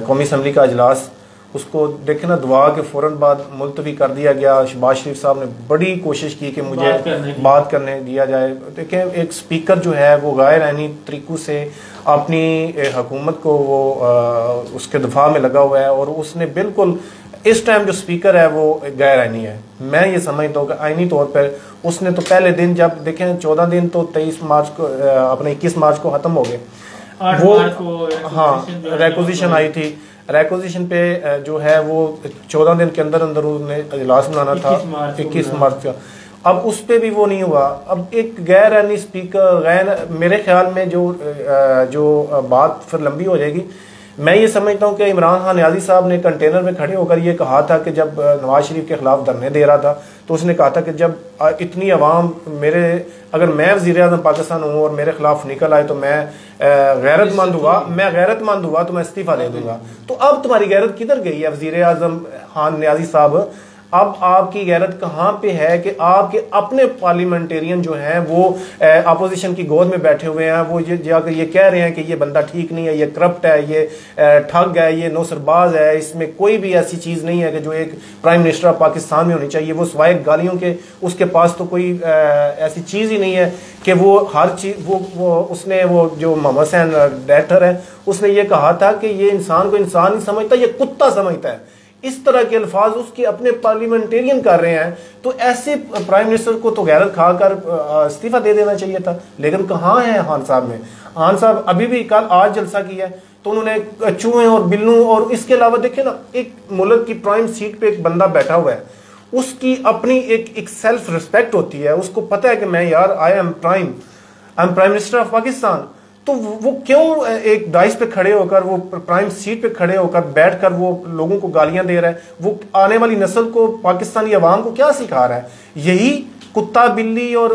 Speaker 3: कौमी असम्बली का इजलास, उसको देखे ना, दुआ के फ़ौरन बाद मुलतवी कर दिया गया। शहबाज शरीफ साहब ने बड़ी कोशिश की कि मुझे बात करने दिया जाए। देखें, एक स्पीकर जो है वो गैर आईनी तरीक़ों से अपनी हुकूमत को वो उसके दफा में लगा हुआ है, और उसने बिल्कुल इस टाइम जो स्पीकर है वो गैर आईनी है। मैं ये समझता हूँ कि आईनी तौर पर उसने तो पहले दिन जब देखें 14 दिन तो 23 मार्च को अपने 21 मार्च को ख़त्म हो गए, वो हाँ रेक्विजिशन आई थी, रेक्विजिशन पे जो है वो 14 दिन के अंदर अंदर उन्होंने इजलास बनाना था 21 मार्च का। अब उस पे भी वो नहीं हुआ। अब एक गैर आईनी स्पीकर, गैर, मेरे ख्याल में जो बात फिर लंबी हो जाएगी। मैं ये समझता हूँ कि इमरान खान नियाजी साहब ने कंटेनर में खड़े होकर ये कहा था कि जब नवाज शरीफ के खिलाफ धरने दे रहा था, तो उसने कहा था कि जब इतनी आवाम अगर मैं वज़ीर-ए-आज़म पाकिस्तान हूँ और मेरे खिलाफ निकल आए तो मैं गैरतमंद हुआ तो मैं इस्तीफा दे दूंगा। तो अब तुम्हारी गैरत किधर गई है वज़ीर-ए-आज़म खान नियाजी साहब? अब आपकी गैरत कहाँ पे है कि आपके अपने पार्लियामेंटेरियन जो हैं वो अपोजिशन की गोद में बैठे हुए हैं, वो जाकर ये कह रहे हैं कि ये बंदा ठीक नहीं है, ये करप्ट है, ये ठग है, ये नौसरबाज है, इसमें कोई भी ऐसी चीज़ नहीं है कि जो एक प्राइम मिनिस्टर ऑफ पाकिस्तान में होनी चाहिए। वो सिवाय गालियों के उसके पास तो कोई ऐसी चीज़ ही नहीं है कि वो हर चीज़ उसने वो जो मोहम्मद हुसैन डायरेक्टर है उसने ये कहा था कि ये इंसान को इंसान नहीं समझता, ये कुत्ता समझता है। इस तरह के अल्फाज उसके अपने पार्लियामेंटेरियन कर रहे हैं, तो ऐसे प्राइम मिनिस्टर को तो गैरत खाकर इस्तीफा दे देना चाहिए था। लेकिन कहाँ है खान साहब ने? खान साहब अभी भी कल आज जलसा किया है, तो उन्होंने चूहे और बिल्लू, और इसके अलावा देखिए ना, एक मुल्क की प्राइम सीट पे एक बंदा बैठा हुआ है, उसकी अपनी एक सेल्फ रिस्पेक्ट होती है, उसको पता है कि मैं यार I am prime minister of Pakistan. तो वो क्यों एक डाइस पे खड़े होकर, वो प्राइम सीट पे खड़े होकर बैठकर वो लोगों को गालियां दे रहा है? वो आने वाली नस्ल को, पाकिस्तानी अवाम को क्या सिखा रहा है? यही कुत्ता बिल्ली और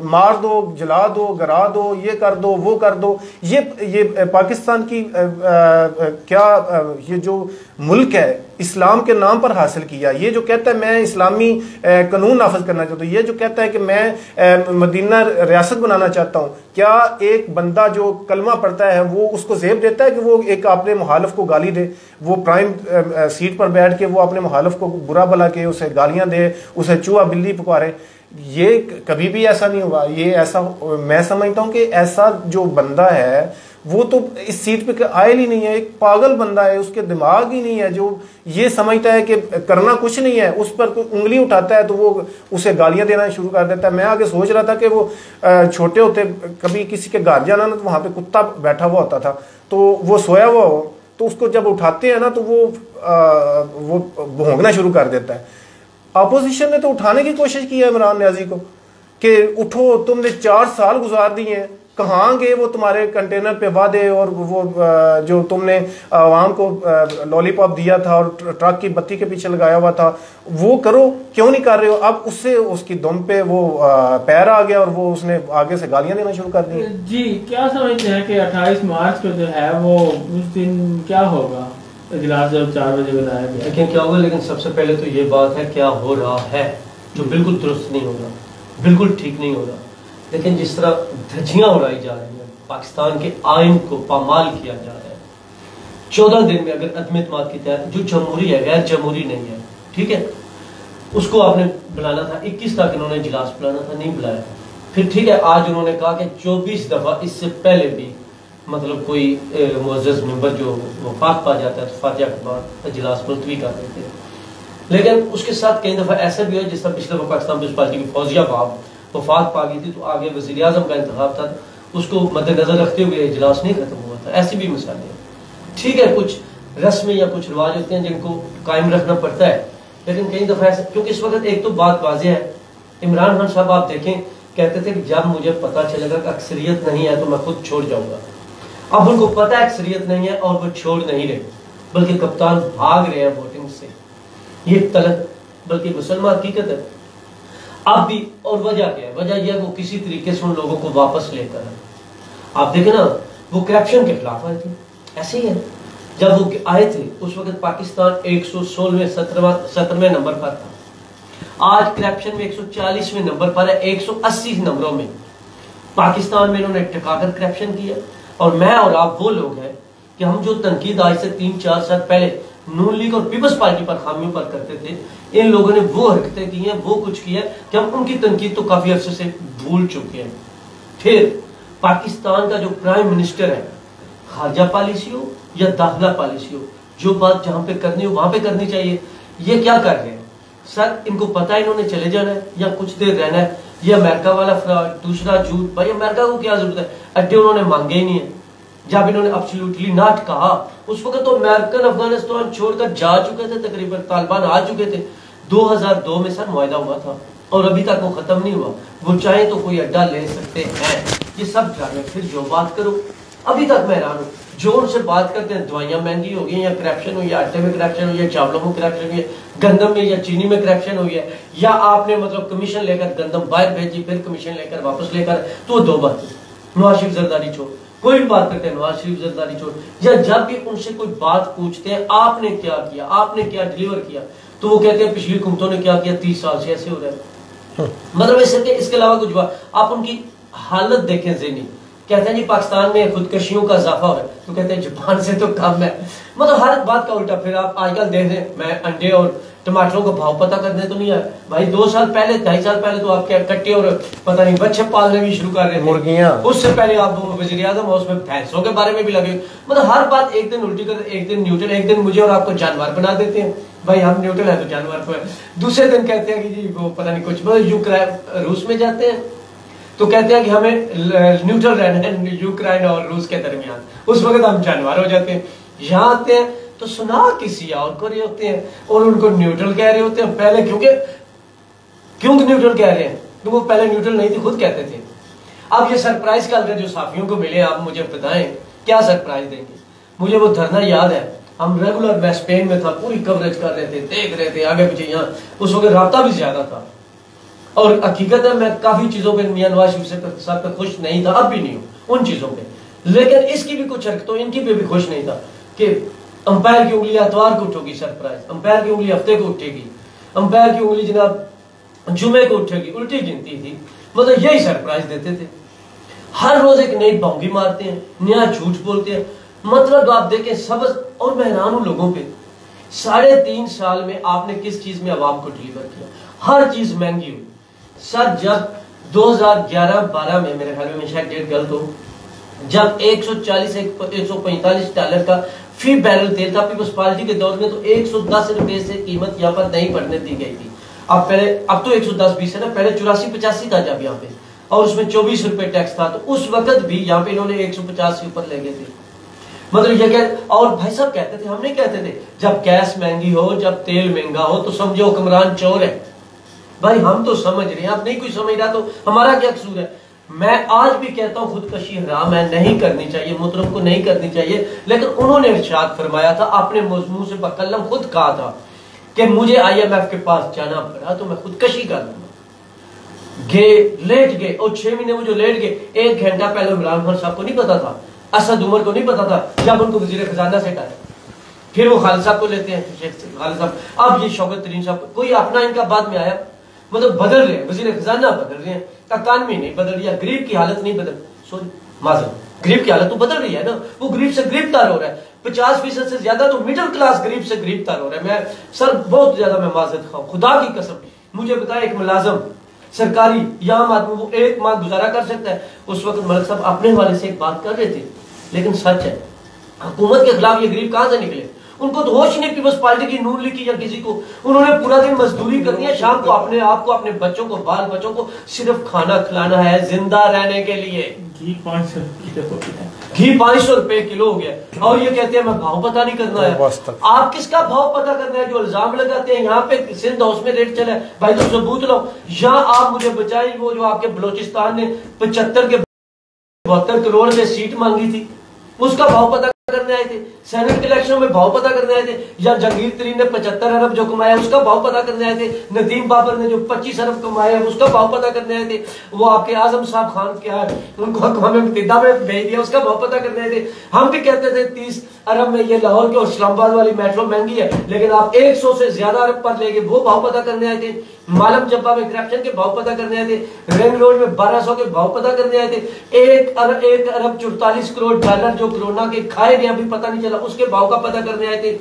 Speaker 3: मार दो, जला दो, गिरा दो, ये कर दो, वो कर दो, ये पाकिस्तान की क्या ये जो मुल्क है इस्लाम के नाम पर हासिल किया। ये जो कहता है मैं इस्लामी कानून नाफिज करना चाहता हूँ, ये जो कहता है कि मैं मदीना रियासत बनाना चाहता हूँ, क्या एक बंदा जो कलमा पढ़ता है वो उसको जेब देता है कि वो एक अपने मुखालिफ को गाली दे? वो प्राइम सीट पर बैठ के वो अपने मुखालिफ को बुरा भला के उसे गालियां दे, उसे चूहा बिल्ली पुकारे? ये कभी भी ऐसा नहीं होगा। ये ऐसा, मैं समझता हूँ कि ऐसा जो बंदा है वो तो इस सीट पे आयल ही नहीं है, एक पागल बंदा है, उसके दिमाग ही नहीं है, जो ये समझता है कि करना कुछ नहीं है, उस पर कोई उंगली उठाता है तो वो उसे गालियां देना शुरू कर देता है। मैं आगे सोच रहा था कि वो छोटे होते कभी किसी के घर जाना ना, तो वहां पे कुत्ता बैठा हुआ होता था, तो वो सोया हुआ हो तो उसको जब उठाते हैं ना तो वो भौंकना शुरू कर देता है। अपोजिशन ने तो उठाने की कोशिश की है इमरान न्याजी को कि उठो, तुमने 4 साल गुजार दिए हैं, कहाँ गए वो तुम्हारे कंटेनर पे वादे, और वो जो तुमने आवाम को लॉलीपॉप दिया था और ट्रक की बत्ती के पीछे लगाया हुआ था, वो करो, क्यों नहीं कर रहे हो? अब उससे उसकी दुम पे वो पैर आ गया और वो उसने आगे से गालियां देना शुरू कर दी।
Speaker 1: जी, क्या समझते हैं कि 28 मार्च को जो है वो उस दिन क्या होगा? इजलास जब 4 बजे बुलाया गया,
Speaker 4: लेकिन क्या होगा? लेकिन सबसे पहले तो ये बात है क्या हो रहा है जो बिल्कुल दुरुस्त नहीं होगा, बिल्कुल ठीक नहीं होगा। लेकिन जिस तरह धज्जियां उड़ाई जा रही हैं, पाकिस्तान के आइन को पामाल किया जा रहा है, 14 दिन में अगर अदम एतमाद की तहत जो जमहूरी है, गैर जमहूरी नहीं है, ठीक है, उसको आपने बुलाना था। 21 तक इन्होंने इजलास बुलाना था, नहीं बुलाया। फिर ठीक है, आज उन्होंने कहा कि 24 दफा इससे पहले भी मतलब कोई मुअज़्ज़ज़ मेंबर जो वफात पा जाता है तो फातिहा के बाद इजलास मुलतवी कर देते हैं। लेकिन उसके साथ कई दफा ऐसा भी है, जिस तरह पिछले दफा पाकिस्तान पीपल्स पार्टी की फौजिया बाब वफात पा गई थी तो आगे वज़ीर आज़म का इंतखाब था, उसको मद्देनजर रखते हुए इजलास नहीं खत्म हुआ था। ऐसी भी मिसालें हैं। ठीक है, कुछ रस्में या कुछ रिवाज होते हैं जिनको कायम रखना पड़ता है, लेकिन कई दफा ऐसे, क्योंकि इस वक्त एक तो बात वाज़ेह है, इमरान खान साहब आप देखें कहते थे कि जब मुझे पता चलेगा कि अक्सरियत नहीं है तो मैं खुद छोड़ जाऊंगा। अब उनको पता है अक्सरियत नहीं है और वो छोड़ नहीं रहे, बल्कि कप्तान भाग रहे हैं वोटिंग से। ये तलख बल्कि मुसलमान हकीकत है अब भी। और वजह क्या है? वजह यह वो किसी तरीके से उन लोगों को वापस लेकर है। आप देखें ना, वो करप्शन के खिलाफ आए थे, ऐसे ही है। जब वो आए थे उस वक्त पाकिस्तान 116वें नंबर पर था। आज करप्शन में 140वें नंबर पर है, 180 नंबरों में। पाकिस्तान में इन्होंने टिकाकर करप्शन किया। और मैं और आप वो लोग हैं कि हम जो तनकीद आज से 3-4 साल पहले नून लीग और पीपल्स पार्टी पर खामियों पर करते थे, इन लोगों ने वो हरकतें की हैं, वो कुछ किया कि हम उनकी तनकीद तो काफी अरसे से भूल चुके हैं। फिर पाकिस्तान का जो प्राइम मिनिस्टर है, खारजा पॉलिसी हो या दाखिला पॉलिसी हो, जो बात जहां पे करनी हो वहां पे करनी चाहिए। ये क्या कर रहे हैं सर? इनको पता है इन्होंने चले जाना है या कुछ देर रहना है। ये अमेरिका वाला फ्रॉड, दूसरा झूठ। भाई अमेरिका को क्या जरूरत है? अड्डे उन्होंने मांगे ही नहीं है। जब इन्होंने एब्सोल्युटली नॉट कहा, उस वक्त तो अमेरिकन अफगानिस्तान छोड़कर जा चुके थे, तकरीबन तालिबान आ चुके थे। 2002 में सर मुआहदा हुआ था और अभी तक वो खत्म नहीं हुआ। वो चाहे तो कोई अड्डा ले सकते हैं, ये सब जाने। फिर जो बात करो, अभी तक मैं हैरान हूं जो उनसे बात करते हैं दवाइयां महंगी हो गई, या करप्शन हुई, या आटे में करप्शन हुई, या चावलों में करप्शन हुई, गंदम में या चीनी में करप्शन हुई है, या आपने मतलब कमीशन लेकर गंदम बाहर भेजी, फिर कमीशन लेकर वापस लेकर, तो दो बातें। नवाज शरीफ जरदारी छोड़, कोई भी बात करते हैं नवाज शरीफ जरदारी छोड़, या जब भी उनसे कोई बात पूछते हैं आपने क्या किया, आपने क्या डिलीवर किया, तो वो कहते हैं पिछली हुकूमतों ने क्या किया, 30 साल से ऐसे हो रहा है। मतलब इसके अलावा कुछ बात। आप उनकी हालत देखें ज़हनी, कहते हैं जी पाकिस्तान में खुदकशियों का इजाफा हो रहा है, तो कहते हैं जापान से तो कम है। मतलब हर बात का उल्टा। फिर आप आजकल देख रहे हैं, मैं अंडे और टमाटरों का भाव पता करने तो नहीं आया भाई। 2 साल पहले 2.5 साल पहले तो आप क्या कट्टे और पता नहीं बच्चे पालने भी शुरू कर रहे थे, मुर्गियां। उससे पहले आप वज़ीर आज़म हाउस में भैंसों के बारे में भी लगे। मतलब हर बात एक दिन उल्टी कर, एक दिन न्यूट्रल, एक दिन मुझे और आपको जानवर बना देते हैं। भाई हम न्यूट्रल है तो जानवर को है। दूसरे दिन कहते हैं कि जी वो पता नहीं कुछ, मतलब रूस में जाते हैं तो कहते हैं कि हमें न्यूट्रल रहना है यूक्रेन और रूस के दरमियान। उस वक्त हम जानवर हो जाते हैं। यहाँ आते हैं तो सुना किसी और को रहे होते हैं और उनको न्यूट्रल कह रहे होते हैं पहले, क्यों न्यूट्रल कह रहे हैं? तो वो पहले न्यूट्रल नहीं थी, खुद कहते थे। अब ये सरप्राइज कल जो साफियों को मिले, आप मुझे बताएं क्या सरप्राइज देंगे? मुझे वो धरना याद है, हम रेगुलर, मैं स्पेन में था, पूरी कवरेज कर रहे थे, देख रहे थे आगे पीछे। यहाँ उस वक्त राब्ता भी ज्यादा था और हकीकत है मैं काफी चीजों पे मियां नवाज शरीफ साहब पे खुश नहीं था, अब भी नहीं हूं उन चीजों पे, लेकिन इसकी भी कुछ हरकतों इनकी पे भी खुश नहीं था कि अंपायर की उंगली एतवार को उठेगी सरप्राइज, अंपायर की उंगली हफ्ते को उठेगी, अंपायर की उंगली जनाब जुमे को उठेगी, उल्टी गिनती थी। मतलब यही सरप्राइज देते थे। हर रोज एक नई भौंगी मारते हैं, नया झूठ बोलते हैं। मतलब आप देखें सबज, और मैं हैरान हूं लोगों पे, 3.5 साल में आपने किस चीज में अवाम को डिलीवर किया? हर चीज महंगी हुई सर। जब 2011-12 में, मेरे ख्याल में शायद डेट गलत हो, जब 140-145 डॉलर का फी बैरल तेल था पीपल्स पार्टी के दौर में, तो 110 रुपए से कीमत यहाँ पर नहीं बढ़ने दी गई थी। अब तो 110-20 है ना, पहले 84-85 था जब यहाँ पे, और उसमें 24 रुपए टैक्स था। तो उस वक्त भी यहाँ पे इन्होंने 150 के ऊपर ले गए थे। मतलब ये क्या? और भाई साहब कहते थे, हम नहीं कहते थे, जब गैस महंगी हो, जब तेल महंगा हो तो समझो हुक्मरान चोर है। भाई हम तो समझ रहे हैं, आप नहीं कोई समझ रहा तो हमारा क्या कसूर है? मैं आज भी कहता हूं खुदकशी हराम है, नहीं करनी चाहिए, मुहतरम को नहीं करनी चाहिए, लेकिन उन्होंने इरशाद फरमाया था, आपने मुंह से बकल्लम खुद कहा था कि मुझे IMF के पास जाना पड़ा तो मैं खुदकशी कर लूंगा। लेट गए, और 6 महीने वो जो लेट गए, 1 घंटा पहले इमरान खान साहब को नहीं पता था, असद उमर को नहीं पता था, जब उनको वजीर खजाना से हटाया, फिर वो खालिद साहब को लेते हैं, खालिद साहब, अब ये शौकत तरीन साहब, कोई अपना इनका बाद में आया। मतलब बदल रहे हैं, वजीर खजाना बदल रहे हैं, इकानमी नहीं बदल रही है, गरीब की हालत नहीं बदल, सॉरी माजर, गरीब की हालत तो बदल रही है ना, वो गरीब से गरीब तार हो रहा है। 50% से ज्यादा तो मिडिल क्लास गरीब से गरीब तार हो रहा है। मैं सर बहुत ज्यादा मैं माजरत खाऊं, खुदा की कसम, मुझे बताया एक मुलाजम सरकारी या आम आदमी वो 1 माह गुजारा कर सकता है? उस वक्त मलिक साहब अपने हवाले से एक बात कर रहे थे, लेकिन सच है, हुकूमत के खिलाफ ये गरीब कहां से निकले? उनको तो होश नहीं पीपल्स पार्टी की, नून लीग की या किसी को। उन्होंने पूरा दिन मजदूरी करनी है, शाम को अपने आप को, अपने बच्चों को, बाल बच्चों को सिर्फ खाना खिलाना है जिंदा रहने के लिए।
Speaker 1: घी 500
Speaker 4: रुपए किलो हो गया, और ये कहते हैं मैं भाव पता नहीं करना है। आप किसका भाव पता करना है? जो इल्जाम लगाते हैं यहाँ पे सिंध हाउस में रेट चला है, भाई तो सबूत लो। यहाँ आप मुझे बताइए, वो जो आपके बलोचिस्तान ने 75 के 72 करोड़ में सीट मांगी थी, उसका भाव पता करने आए थे। सेनेट के इलेक्शन में भाव पता करने आए थे। या जंगीर तरीन ने 75 अरब जो कमाया उसका भाव पता करने आए थे। नदीम बाबर ने जो 25 अरब कमाया उसका भाव पता करने आए थे। वो आपके आजम साहब खान क्या है, उनको अक़वाम मुत्तहिदा में भेज दिया, उसका भाव पता करने आए थे। हम भी कहते थे 30 अरब में ये लाहौर के और इस्लामाबाद वाली मेट्रो महंगी है, लेकिन आप 100 से ज्यादा अरब पर ले गए, वो भाव पता करने आए थे। मालम जब्बा में करप्शन के भाव पता करने आए थे। रिंग रोड में 1200 के भाव पता करने आए थे। 1 अरब 44 करोड़ डॉलर जो कोरोना के खाए गए अभी पता नहीं चला, उसके भाव का पता करने आए थे।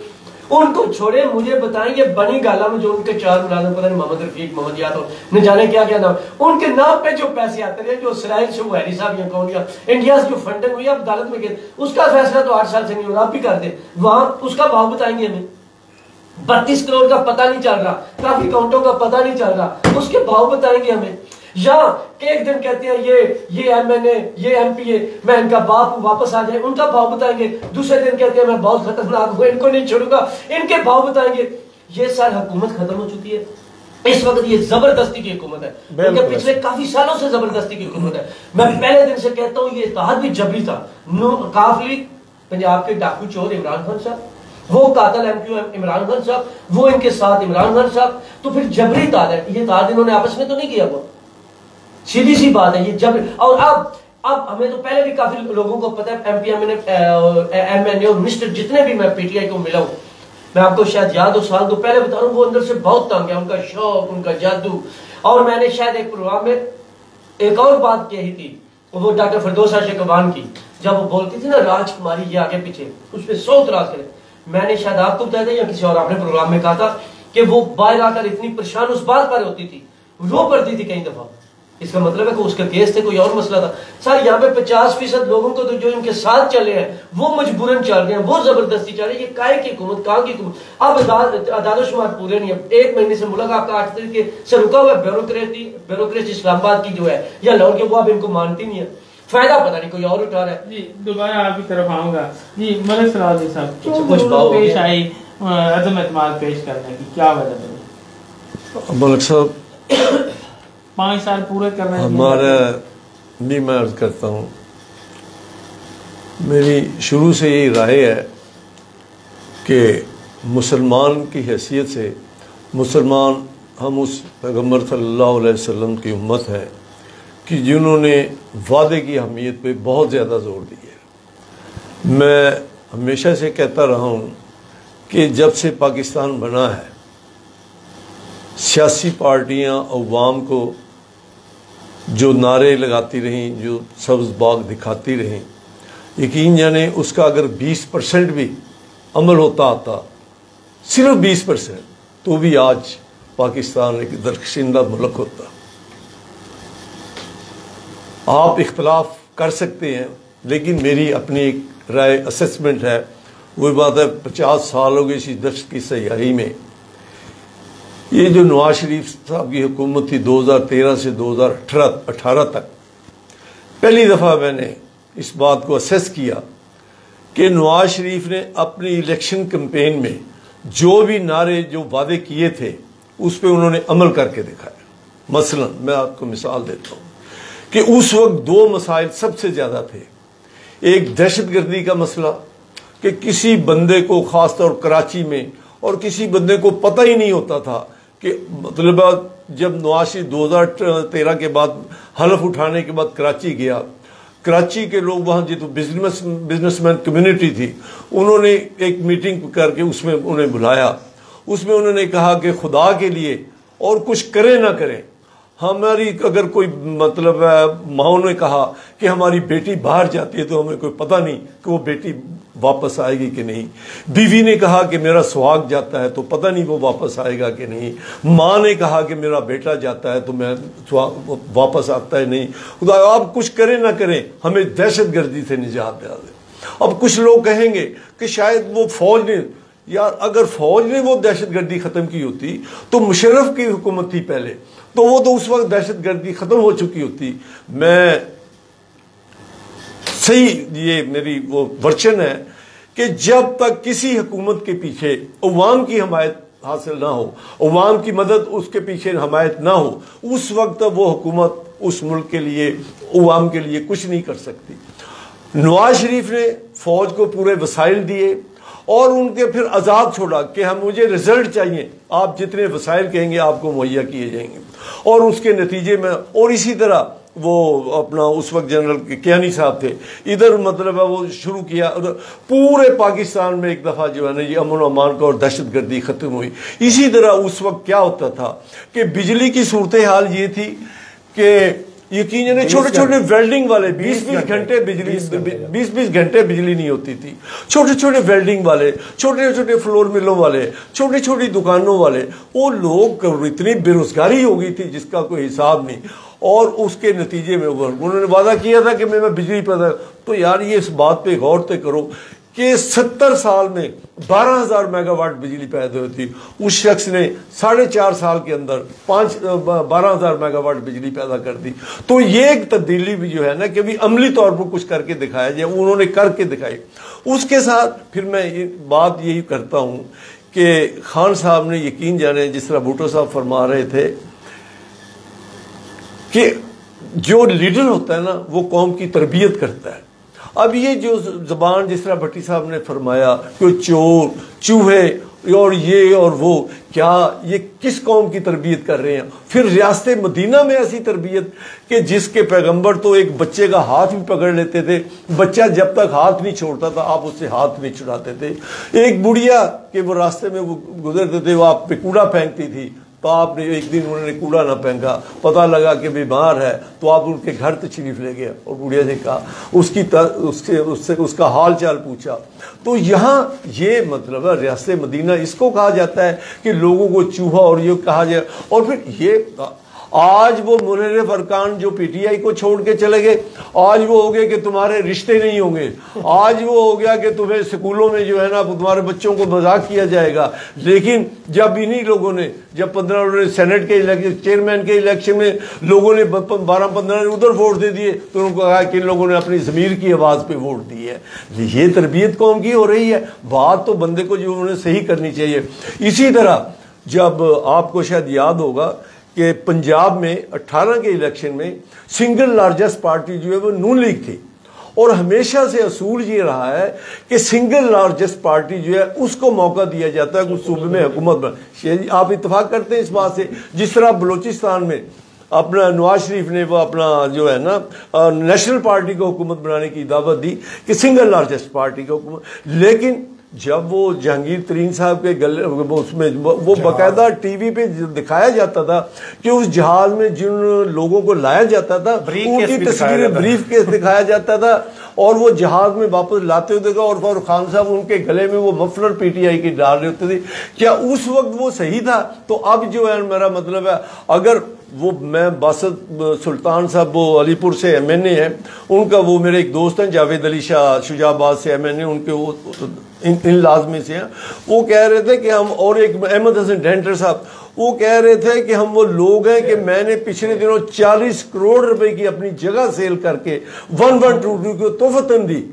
Speaker 4: उनको छोड़े, मुझे बताएं ये बनी गाला में जो उनके 4 मुलाजिम, पता नहीं मोहम्मद रफीक, मोहम्मद यादव, न जाने क्या क्या नाम, उनके नाम पे जो पैसे आते रहे, जो इसराइल शोहरी साहब या कौन या इंडिया से जो फंडिंग हुई अब अदालत में गए, उसका फैसला तो 8 साल से नहीं हो रहा, आप भी कर दे, वहां उसका भाव बताएंगे हमें। 32 करोड़ का पता नहीं चल रहा, काफी काउंटों का पता नहीं चल रहा, उसके भाव बताएंगे हमें। या एक दिन कहते हैं ये MNA, ये MPA, मैं इनका बाप वापस आ जाए, उनका भाव बताएंगे। दूसरे दिन कहते हैं मैं बहुत खतरनाक हूं, इनको नहीं छोड़ूंगा, इनके भाव बताएंगे। ये सारी हुकूमत खत्म हो चुकी है। इस वक्त ये जबरदस्ती की हुकूमत है, क्योंकि पिछले काफी सालों से जबरदस्ती की हुकूमत है। मैं पहले दिन से कहता हूं ये इत्तेहाद भी जबरी था। काफली पंजाब के डाकू चोर इमरान खान साहब, वो कातल MQ इमरान खान साहब, वो इनके साथ इमरान खान साहब, तो फिर जबरी इत्तेहाद है। ये इत्तेहाद इन्होंने आपस में तो नहीं किया, वो सीधी सी बात है ये जब। और अब हमें तो पहले भी काफी लोगों को पता है, MP MNA और मिनिस्टर जितने भी मैं PTI को मिला हूं, मैं आपको शायद याद हो साल तो पहले बता रहा हूं, वो अंदर से बहुत तंग है, उनका शौक, उनका जादू। और मैंने शायद एक प्रोग्राम में एक और बात कही थी, वो डॉक्टर फिरदौस शेखवान की, जब वो बोलती थी ना राजकुमारी ये आगे पीछे, उस पर 100 इतराज करे। मैंने शायद आपको बताया था या किसी और आपने प्रोग्राम में कहा था कि वो बाहर आकर इतनी परेशान उस बात पर होती थी, रो पड़ती थी कई दफा इसका मतलब है कि उसका केस थे, कोई और मसला था। सर यहाँ पे 50% लोगों को तो जो इनके साथ चले हैं वो मजबूरन चल रहे हैं, वो जबरदस्ती चल रही है। ये काय की हुकूमत, कहाँ की हुकूमत? अब आदादोशुमार पूरे नहीं है। 1 महीने से मुल्क आपका 8 तरीके से रुका हुआ है। ब्यूरोक्रेसी इस्लामाबाद की जो है या लाहौर के, वो अब इनको मानती नहीं है। फायदा पता नहीं कोई और उठा रहा है। जी
Speaker 1: दोबारा आपकी तरफ आऊंगा। जी मलिक सलाउद्दीन साहब,
Speaker 4: कुछ
Speaker 1: पेश आई अदम एतमाद पेश करने की क्या वजह है?
Speaker 2: मलिक साहब
Speaker 1: 5 साल पूरे करने
Speaker 2: हमारा नहीं, मैं अर्ज करता हूँ, मेरी शुरू से यही राय है कि मुसलमान की हैसियत से मुसलमान हम उस पैगम्बर सल्लल्लाहु अलैहि वसल्लम की उम्मत है कि जिन्होंने वादे की अहमियत पे बहुत ज़्यादा जोर दिया। मैं हमेशा से कहता रहा हूँ कि जब से पाकिस्तान बना है सियासी पार्टियाँ अवाम को जो नारे लगाती रहीं, जो सब्ज़ बाग दिखाती रहीं, यकीन जाने उसका अगर 20% भी अमल होता आता, सिर्फ 20%, तो भी आज पाकिस्तान एक दरकशिंदा मुल्क होता। आप इख्तलाफ कर सकते हैं, लेकिन मेरी अपनी एक राय असेसमेंट है, वही बात है 50 साल हो गए इसी दशक की सयाही में। ये जो नवाज शरीफ साहब की हुकूमत थी 2013 से 2018 तक, पहली दफ़ा मैंने इस बात को असेस किया कि नवाज शरीफ ने अपनी इलेक्शन कैंपेन में जो भी नारे, जो वादे किए थे, उस पर उन्होंने अमल करके दिखाया। मसलन मैं आपको मिसाल देता हूँ कि उस वक्त 2 मसाइल सबसे ज़्यादा थे। एक दहशतगर्दी का मसला कि किसी बंदे को, ख़ासतौर कराची में, और किसी बंदे को पता ही नहीं होता था कि मतलब जब नवाज शरीफ 2013 के बाद हलफ उठाने के बाद कराची गया, कराची के लोग वहाँ जो बिजनेसमैन कम्युनिटी थी, उन्होंने एक मीटिंग करके उसमें उन्हें बुलाया। उसमें उन्होंने कहा कि खुदा के लिए और कुछ करें ना करें, हमारी अगर कोई मतलब माओ ने कहा कि हमारी बेटी बाहर जाती है तो हमें कोई पता नहीं कि वो बेटी वापस आएगी कि नहीं। बीवी ने कहा कि मेरा सुहाग जाता है तो पता नहीं वो वापस आएगा कि नहीं। माँ ने कहा कि मेरा बेटा जाता है तो मैं वापस आता है नहीं। खुदा आप कुछ करें ना करें, हमें दहशतगर्दी से निजात दिला दे। अब कुछ लोग कहेंगे कि शायद वो फौज ने, यार अगर फौज ने वो दहशतगर्दी खत्म की होती तो मुशर्रफ की हुकूमत थी पहले, तो वो तो उस वक्त दहशतगर्दी खत्म हो चुकी होती। मैं सही, ये मेरी वो वर्चन है कि जब तक किसी हुकूमत के पीछे अवाम की हमायत हासिल ना हो, अवाम की मदद उसके पीछे हमायत ना हो, उस वक्त वो हुकूमत उस मुल्क के लिए, अवाम के लिए कुछ नहीं कर सकती। नवाज शरीफ ने फौज को पूरे वसाइल दिए और उनके फिर आज़ाद छोड़ा कि हम, मुझे रिजल्ट चाहिए, आप जितने वसाइल कहेंगे आपको मुहैया किए जाएंगे। और उसके नतीजे में, और इसी तरह वो अपना उस वक्त जनरल कियानी साहब थे, इधर मतलब है वो शुरू किया, पूरे पाकिस्तान में एक दफ़ा जो है ना ये अमन अमान का और दहशतगर्दी ख़त्म हुई। इसी तरह उस वक्त क्या होता था कि बिजली की सूरत हाल ये थी कि यकीन जाने छोटे छोटे वेल्डिंग वाले 20-20 घंटे बिजली, 20-20 घंटे बिजली नहीं होती थी। छोटे छोटे वेल्डिंग वाले, छोटे छोटे फ्लोर मिलों वाले, छोटी छोटी दुकानों वाले, वो लोग, इतनी बेरोजगारी हो गई थी जिसका कोई हिसाब नहीं। और उसके नतीजे में उन्होंने वादा किया था कि मैं बिजली पैदा, तो यार ये इस बात पे गौर तो करो कि 70 साल में 12,000 मेगावाट बिजली पैदा हुई थी। उस शख्स ने 4.5 साल के अंदर 12,000 मेगावाट बिजली पैदा कर दी। तो ये एक तब्दीली भी जो है ना कि भी अमली तौर पर कुछ करके दिखाया जाए, उन्होंने करके दिखाई। उसके साथ फिर मैं ये बात यही करता हूँ कि खान साहब ने, यकीन जाने, जिस तरह भुट्टो साहब फरमा रहे थे कि जो लीडर होता है ना वो कौम की तरबियत करता है। अब ये जो ज़बान, जिस तरह भट्टी साहब ने फरमाया कि चोर, चूहे और ये और वो, क्या ये किस कौम की तरबियत कर रहे हैं? फिर रियासत मदीना में ऐसी तरबियत कि जिसके पैगंबर तो एक बच्चे का हाथ भी पकड़ लेते थे, बच्चा जब तक हाथ नहीं छोड़ता था आप उससे हाथ नहीं छुड़ाते थे। एक बुढ़िया के वो रास्ते में वो गुजरते थे, वो आप पे कूड़ा फेंकती थी, तो आपने एक दिन उन्होंने कूड़ा ना फेंका, पता लगा कि बीमार है, तो आप उनके घर तशरीफ ले गए और बुढ़िया से कहा, उसका हाल चाल पूछा। तो यहाँ ये मतलब है रियासत मदीना, इसको कहा जाता है कि लोगों को चूहा और ये कहा जाए। और फिर ये आज वो मुनर्रिफ अरकान जो पीटीआई को छोड़ के चले गए, आज वो हो गया कि तुम्हारे रिश्ते नहीं होंगे, आज वो हो गया कि तुम्हें स्कूलों में जो है ना तुम्हारे बच्चों को मजाक किया जाएगा। लेकिन जब इन्हीं लोगों ने जब 15 सेनेट के इलेक्शन, चेयरमैन के इलेक्शन में लोगों ने 12-15 उधर वोट दे दिए तो उनको कहा कि इन लोगों ने अपनी ज़मीर की आवाज़ पे वोट दी है। ये तरबियत कौम की हो रही है। बात तो बंदे को जो उन्हें सही करनी चाहिए। इसी तरह जब आपको शायद याद होगा कि पंजाब में 18 के इलेक्शन में सिंगल लार्जेस्ट पार्टी जो है वो नून लीग थी, और हमेशा से असूल ये रहा है कि सिंगल लार्जेस्ट पार्टी जो है उसको मौका दिया जाता है कुछ सूबे में हुकूमत बना। आप इत्तेफाक करते हैं इस बात से? जिस तरह बलूचिस्तान में अपना नवाज शरीफ ने वो अपना जो है ना नेशनल पार्टी को हुकूमत बनाने की दावत दी कि सिंगल लार्जेस्ट पार्टी को हुकूमत, लेकिन जब वो जहांगीर तरीन साहब के गले उसमें वो बाकायदा टीवी पे दिखाया जाता था कि उस जहाज में जिन लोगों को लाया जाता था उनकी तस्वीरें ब्रीफ केस दिखाया जाता था, और वो जहाज में वापस लाते होते थे और फारूक खान साहब उनके गले में वो मफलर पीटीआई की डाल रहे होते थे। क्या उस वक्त वो सही था? तो अब जो है मेरा मतलब है, अगर वो मैं बासत सुल्तान साहब वो अलीपुर से एमएनए हैं, उनका वो मेरे एक दोस्त हैं जावेद अली शाह शुजाबाद से एमएनए, उनके वो इन लाजमी से हैं, वो कह रहे थे कि हम, और एक अहमद हसन ढेंटर साहब वो कह रहे थे कि हम वो लोग हैं कि मैंने पिछले दिनों 40 करोड़ रुपए की अपनी जगह सेल करके 112 को तोहफतन दी।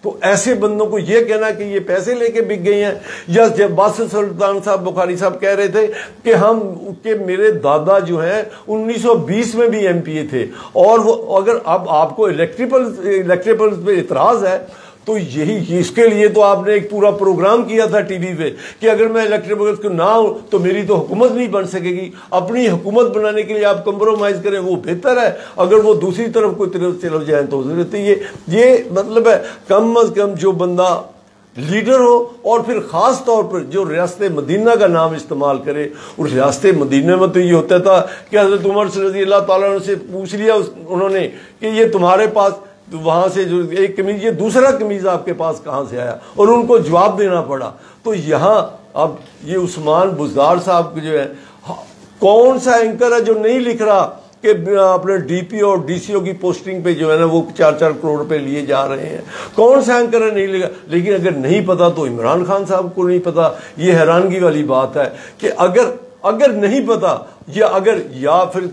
Speaker 2: तो ऐसे बंदों को ये कहना कि ये पैसे लेके बिक गई हैं, या जब बासत सुल्तान साहब बुखारी साहब कह रहे थे कि हम के मेरे दादा जो हैं 1920 में भी एमपीए थे, और वो अगर अब आपको इलेक्ट्रिबल पे इतराज है तो यही इसके लिए तो आपने एक पूरा प्रोग्राम किया था टीवी पे कि अगर मैं इलेक्ट्रिबल को ना हूं तो मेरी तो हुकूमत नहीं बन सकेगी। अपनी हुकूमत बनाने के लिए आप कंप्रोमाइज करें वो बेहतर है, अगर वो दूसरी तरफ कोई तरफ चले जाए तो ये मतलब है कम अज कम जो बंदा लीडर हो, और फिर खास तौर पर जो रियासत मदीना का नाम इस्तेमाल करे। और रियासत मदीना में तो ये होता था कि हज़रत उमर रज़ी अल्लाह तआला से पूछ लिया उन्होंने कि ये तुम्हारे पास तो वहां से जो एक कमीज, ये दूसरा कमीज आपके पास कहां से आया, और उनको जवाब देना पड़ा। तो यहां अब ये उस्मान बुज़दार साहब जो है, कौन सा एंकर है जो नहीं लिख रहा कि अपने डीपी और डीसीओ की पोस्टिंग पे जो है ना वो 4-4 करोड़ रुपए लिए जा रहे हैं? कौन सा एंकर है नहीं लिखा? लेकिन अगर नहीं पता तो इमरान खान साहब को नहीं पता। ये हैरानगी वाली बात है कि अगर नहीं पता, या फिर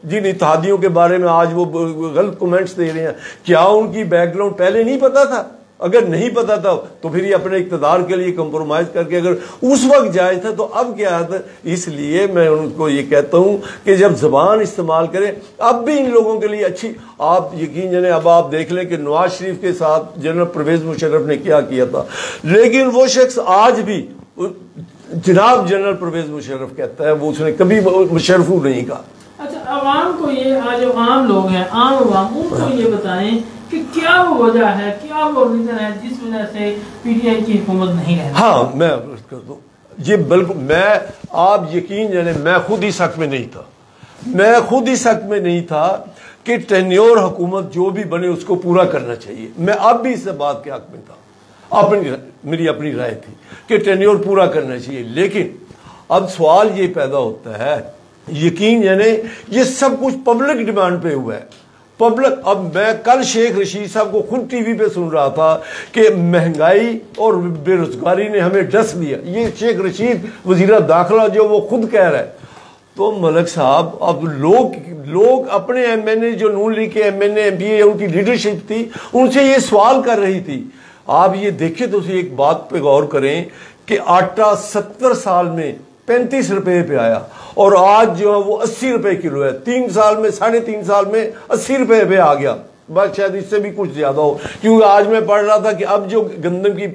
Speaker 2: जिन इत्तेहादियों के बारे में आज वो गलत कमेंट्स दे रहे हैं, क्या उनकी बैकग्राउंड पहले नहीं पता था? अगर नहीं पता था तो फिर ये अपने इक़्तिदार के लिए कंप्रोमाइज करके अगर उस वक्त जायज था तो अब क्या है? इसलिए मैं उनको ये कहता हूं कि जब जबान इस्तेमाल करें, अब भी इन लोगों के लिए अच्छी, आप यकीन जाने अब आप देख लें कि नवाज शरीफ के साथ जनरल परवेज मुशर्रफ ने क्या किया था, लेकिन वो शख्स आज भी जनाब जनरल परवेज मुशर्रफ कहता है, वो उसने कभी मुशर्रफ नहीं कहा।
Speaker 1: अच्छा, आवाम को ये, आज जो आम लोग हैं, आम आवाम, उनको ये बताएं कि क्या वो वजह है, क्या वो रीजन है जिस वजह से पीटीआई की हुकूमत नहीं है?
Speaker 2: हाँ, मैं कर दूं ये बिल्कुल, मैं आप यकीन जाने मैं खुद ही शक में नहीं था कि टेन्योर हुकूमत जो भी बने उसको पूरा करना चाहिए। मैं अब भी इस बात के हक में था, मेरी अपनी राय थी कि टेन्योर पूरा करना चाहिए। लेकिन अब सवाल ये पैदा होता है, यकीन यानी ये सब कुछ पब्लिक डिमांड पे हुआ है। पब्लिक, अब मैं कल शेख रशीद साहब को खुद टीवी पे सुन रहा था कि महंगाई और बेरोजगारी ने हमें डस लिया। ये शेख रशीद वजीर दाखिला जो वो खुद कह रहा है। तो मलक साहब, अब लोग अपने एमएनए जो नून लीग के एमएनए एमपीए उनकी लीडरशिप थी, उनसे ये सवाल कर रही थी। आप ये देखिए तो एक बात पे गौर करें कि आटा 70 साल में 35 रुपए पे आया, और आज जो है वो 80 रुपए किलो है। 3 साल में, 3.5 साल में 80 रुपए पे आ गया। बस शायद इससे भी कुछ ज्यादा हो, क्योंकि आज मैं पढ़ रहा था कि अब जो गंदम की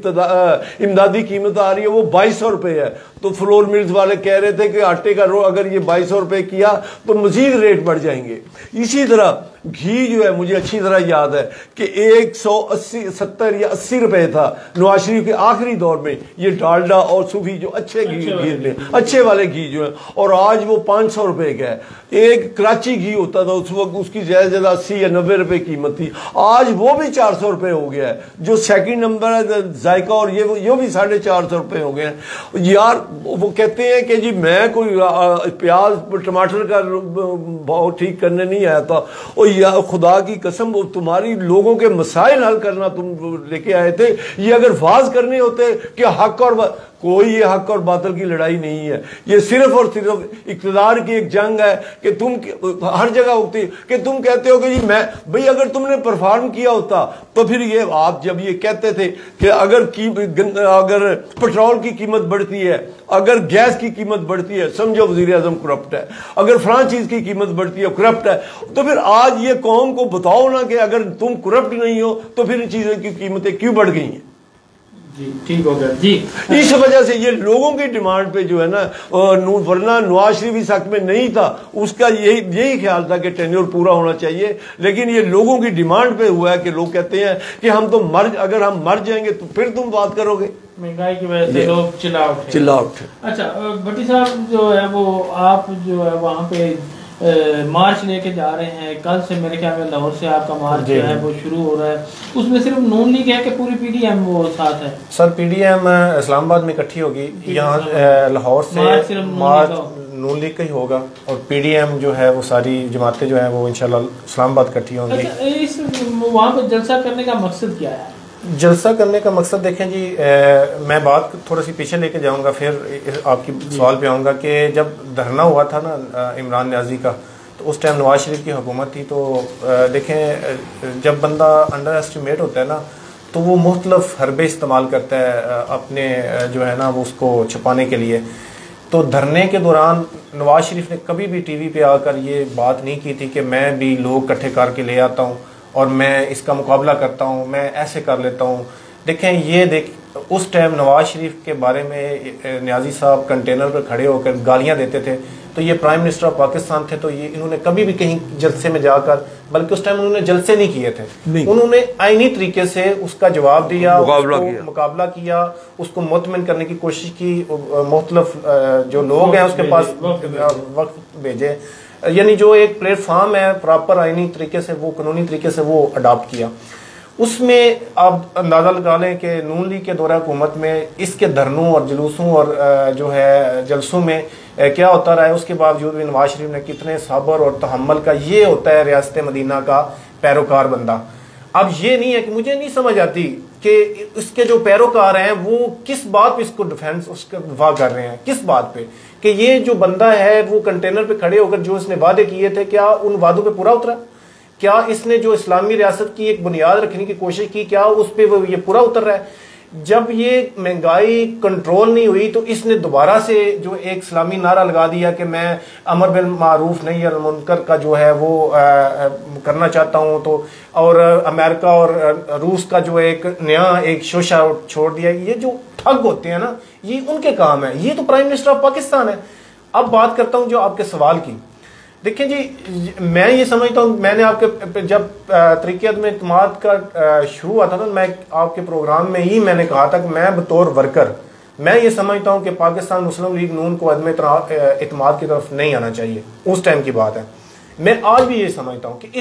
Speaker 2: इमदादी कीमत आ रही है वो 2200 रुपए है। तो फ्लोर मिल्स वाले कह रहे थे कि आटे का रो अगर ये 2200 रुपए किया तो मजीद रेट बढ़ जाएंगे। इसी तरह घी जो है, मुझे अच्छी तरह याद है कि 170 या 80 रुपए था नवाज शरीफ के आखिरी दौर में, ये डालडा और सूफी जो अच्छे अच्छे वाले घी जो है, और आज वो 500 रुपए का है। एक कराची घी होता था उस वक्त, उसकी ज्यादा 80 या 90 रुपए कीमत थी, आज वो भी 400 रुपए हो गया है। जो सेकंड नंबर है जायका, और ये भी 450 रुपए हो गए हैं। यार वो कहते हैं कि जी मैं कोई प्याज टमाटर का भाव ठीक करने नहीं आया था, और या खुदा की कसम वो तुम्हारी लोगों के मसाइल हल करना तुम लेके आए थे। ये अगर वाज करने होते कि हक और कोई ये हक और बातिल की लड़ाई नहीं है, ये सिर्फ और सिर्फ इक़्तिदार की एक जंग है कि तुम हर जगह होती कि तुम कहते हो कि जी मैं भाई अगर तुमने परफॉर्म किया होता तो फिर ये आप जब ये कहते थे कि अगर पेट्रोल की कीमत बढ़ती है, अगर गैस की कीमत बढ़ती है, समझो वज़ीर आज़म करप्ट है, अगर फ्रांचीज की कीमत बढ़ती है करप्ट है, तो फिर आज ये कौम को बताओ ना कि अगर तुम करप्ट नहीं हो तो फिर इन चीज़ों की कीमतें क्यों बढ़ गई हैं।
Speaker 1: ठीक हो गया जी।
Speaker 2: इस वजह से ये लोगों की डिमांड पे जो है ना, वरना नवाज शरीफ इस हक में नहीं था, उसका यही ख्याल था कि टेन्योर पूरा होना चाहिए, लेकिन ये लोगों की डिमांड पे हुआ है कि लोग कहते हैं कि हम तो अगर हम मर जाएंगे तो फिर तुम बात करोगे।
Speaker 1: महंगाई की वजह से लोग चिल्ला उठे। अच्छा भट्टी साहब जो है वो आप जो है वहाँ पे मार्च लेके जा रहे हैं, कल से मेरे ख्याल में लाहौर से आपका मार्च जो है वो शुरू हो रहा है, उसमें सिर्फ नून लीग है कि पूरी पीडीएम वो साथ है?
Speaker 3: सर पीडीएम इस्लामाबाद में इकट्ठी होगी, यहाँ लाहौर से मार्च नून लीग का ही होगा, और पीडीएम जो है वो सारी जमातें जो है वो इंशाल्लाह इस्लामाबाद इकट्ठी होंगी।
Speaker 1: अच्छा, इस वहाँ पे जलसा करने का मकसद क्या है?
Speaker 3: जलसा करने का मकसद देखें जी, मैं बात थोड़ा सी पीछे लेके जाऊंगा, फिर आपकी सवाल पे आऊँगा कि जब धरना हुआ था ना इमरान न्याजी का, तो उस टाइम नवाज शरीफ की हुकूमत थी। तो देखें जब बंदा अंडर एस्टिमेट होता है ना, तो वो मुख्तलिफ हरबे इस्तेमाल करता है अपने जो है ना वो उसको छुपाने के लिए। तो धरने के दौरान नवाज शरीफ ने कभी भी टीवी पे आकर ये बात नहीं की थी कि मैं भी लोग इकट्ठे करके ले आता हूँ और मैं इसका मुकाबला करता हूँ, मैं ऐसे कर लेता हूँ। देखें उस टाइम नवाज शरीफ के बारे में न्याजी साहब कंटेनर पर खड़े होकर गालियाँ देते थे, तो ये प्राइम मिनिस्टर ऑफ पाकिस्तान थे, तो ये इन्होंने कभी भी कहीं जलसे में जाकर, बल्कि उस टाइम उन्होंने जलसे नहीं किए थे, उन्होंने आईनी तरीके से उसका जवाब दिया, मुकाबला किया, उसको मुतमिन करने की कोशिश की, मुख्तलिफ जो लोग हैं उसके पास वक्त भेजे, यानी जो एक प्लेटफॉर्म है प्रॉपर आईनी तरीके से वो कानूनी तरीके से वो अडॉप्ट किया। उसमें आप अंदाज़ा लगा लें कि नून लीग के दौरे हुकूमत में इसके धरनों और जुलूसों और जो है जलसों में क्या होता रहा है, उसके बावजूद भी नवाज शरीफ ने कितने सब्र और तहम्मुल का, ये होता है रियासत मदीना का पैरोकार बंदा। अब ये नहीं है कि मुझे नहीं समझ आती कि इसके जो पैरोकार हैं वो किस बात पे इसको डिफेंस उसका दफा कर रहे हैं, किस बात पे कि ये जो बंदा है वो कंटेनर पे खड़े होकर जो इसने वादे किए थे, क्या उन वादों पे पूरा उतरा? क्या इसने जो इस्लामी रियासत की एक बुनियाद रखने की कोशिश की, क्या उस पर वो ये पूरा उतर रहा है? जब ये महंगाई कंट्रोल नहीं हुई तो इसने दोबारा से जो एक इस्लामी नारा लगा दिया कि मैं अमर बिल मारूफ नहीं अल मुनकर का जो है वो करना चाहता हूं, तो और अमेरिका और रूस का जो एक नया एक शोशा छोड़ दिया। ये जो ठग होते हैं ना, ये उनके काम है, ये तो प्राइम मिनिस्टर ऑफ पाकिस्तान है। अब बात करता हूं जो आपके सवाल की। देखिए जी, मैं ये समझता हूँ, मैंने आपके जब तरीक़े में इत्माद का शुरू हुआ था ना, मैं आपके प्रोग्राम में ही मैंने कहा था कि मैं बतौर वर्कर मैं ये समझता हूँ कि पाकिस्तान मुस्लिम लीग नून को अदम इत्माद की तरफ नहीं आना चाहिए। उस टाइम की बात है। मैं आज भी ये समझता हूँ कि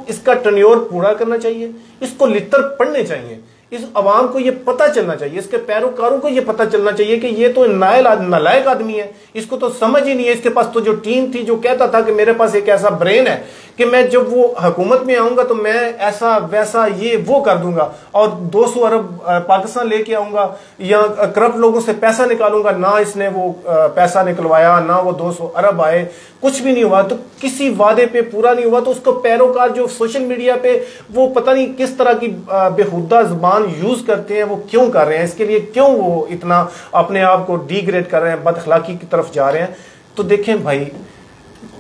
Speaker 3: इसका टर्न्योर पूरा करना चाहिए, इसको लितर पढ़ने चाहिए, इस अवाम को ये पता चलना चाहिए, इसके पैरोकारों को ये पता चलना चाहिए कि ये तो नालायक आदमी है, इसको तो समझ ही नहीं है। इसके पास तो जो टीम थी जो कहता था कि मेरे पास एक ऐसा ब्रेन है कि मैं जब वो हुकूमत में आऊंगा तो मैं ऐसा वैसा ये वो कर दूंगा और 200 अरब पाकिस्तान लेके आऊंगा या करप्ट लोगों से पैसा निकालूंगा। ना इसने वो पैसा निकलवाया, ना वो 200 अरब आए, कुछ भी नहीं हुआ। तो किसी वादे पे पूरा नहीं हुआ, तो उसको पैरोकार जो सोशल मीडिया पे वो पता नहीं किस तरह की बेहुदा जुबान यूज करते हैं, वो क्यों कर रहे हैं, इसके लिए क्यों वो इतना अपने आप को डिग्रेड कर रहे हैं, बदअखलाकी की तरफ जा रहे हैं। तो देखें भाई,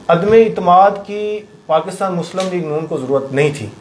Speaker 3: अदम इत्माद की पाकिस्तान मुस्लिम लीग नून को जरूरत नहीं थी।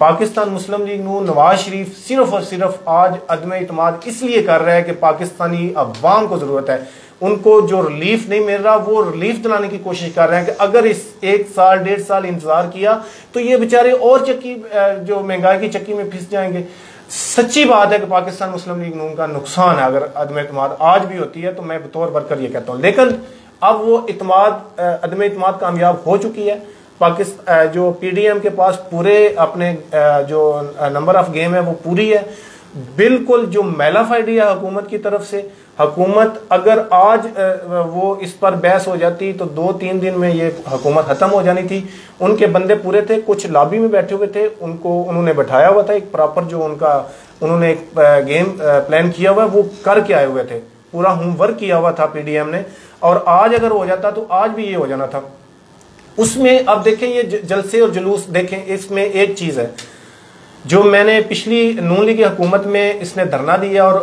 Speaker 3: पाकिस्तान मुस्लिम लीग नून नवाज शरीफ सिर्फ और सिर्फ आज अदम इत्माद इसलिए कर रहा है कि पाकिस्तानी अवाम को जरूरत है। उनको जो रिलीफ नहीं मिल रहा वो रिलीफ दिलाने की कोशिश कर रहे हैं कि अगर इस 1 साल 1.5 साल इंतजार किया तो ये बेचारे और चक्की जो महंगाई की चक्की में फिस जाएंगे। सच्ची बात है कि पाकिस्तान मुस्लिम लीग नून का नुकसान है अगर अदम इत्माद आज भी होती है, तो मैं बतौर वर्कर ये कहता हूँ। लेकिन अब वो इत्माद अदम इत्माद कामयाब हो चुकी है। पाकिस्तान जो पीडीएम के पास पूरे अपने जो नंबर ऑफ गेम है वो पूरी है। बिल्कुल जो मैलाफाइड है हुकूमत की तरफ से। हुकूमत अगर आज वो इस पर बहस हो जाती तो 2-3 दिन में ये हुकूमत खत्म हो जानी थी। उनके बंदे पूरे थे, कुछ लॉबी में बैठे हुए थे, उनको उन्होंने बैठाया हुआ था, एक प्रॉपर जो उनका उन्होंने एक गेम प्लान किया हुआ, वो करके आए हुए थे, पूरा होमवर्क किया हुआ था पीडीएम ने। और आज अगर हो जाता तो आज भी ये हो जाना था उसमें। अब देखें ये जलसे और जुलूस देखें, इसमें एक चीज है जो मैंने पिछली नून लीग की हुकूमत में इसने धरना दिया और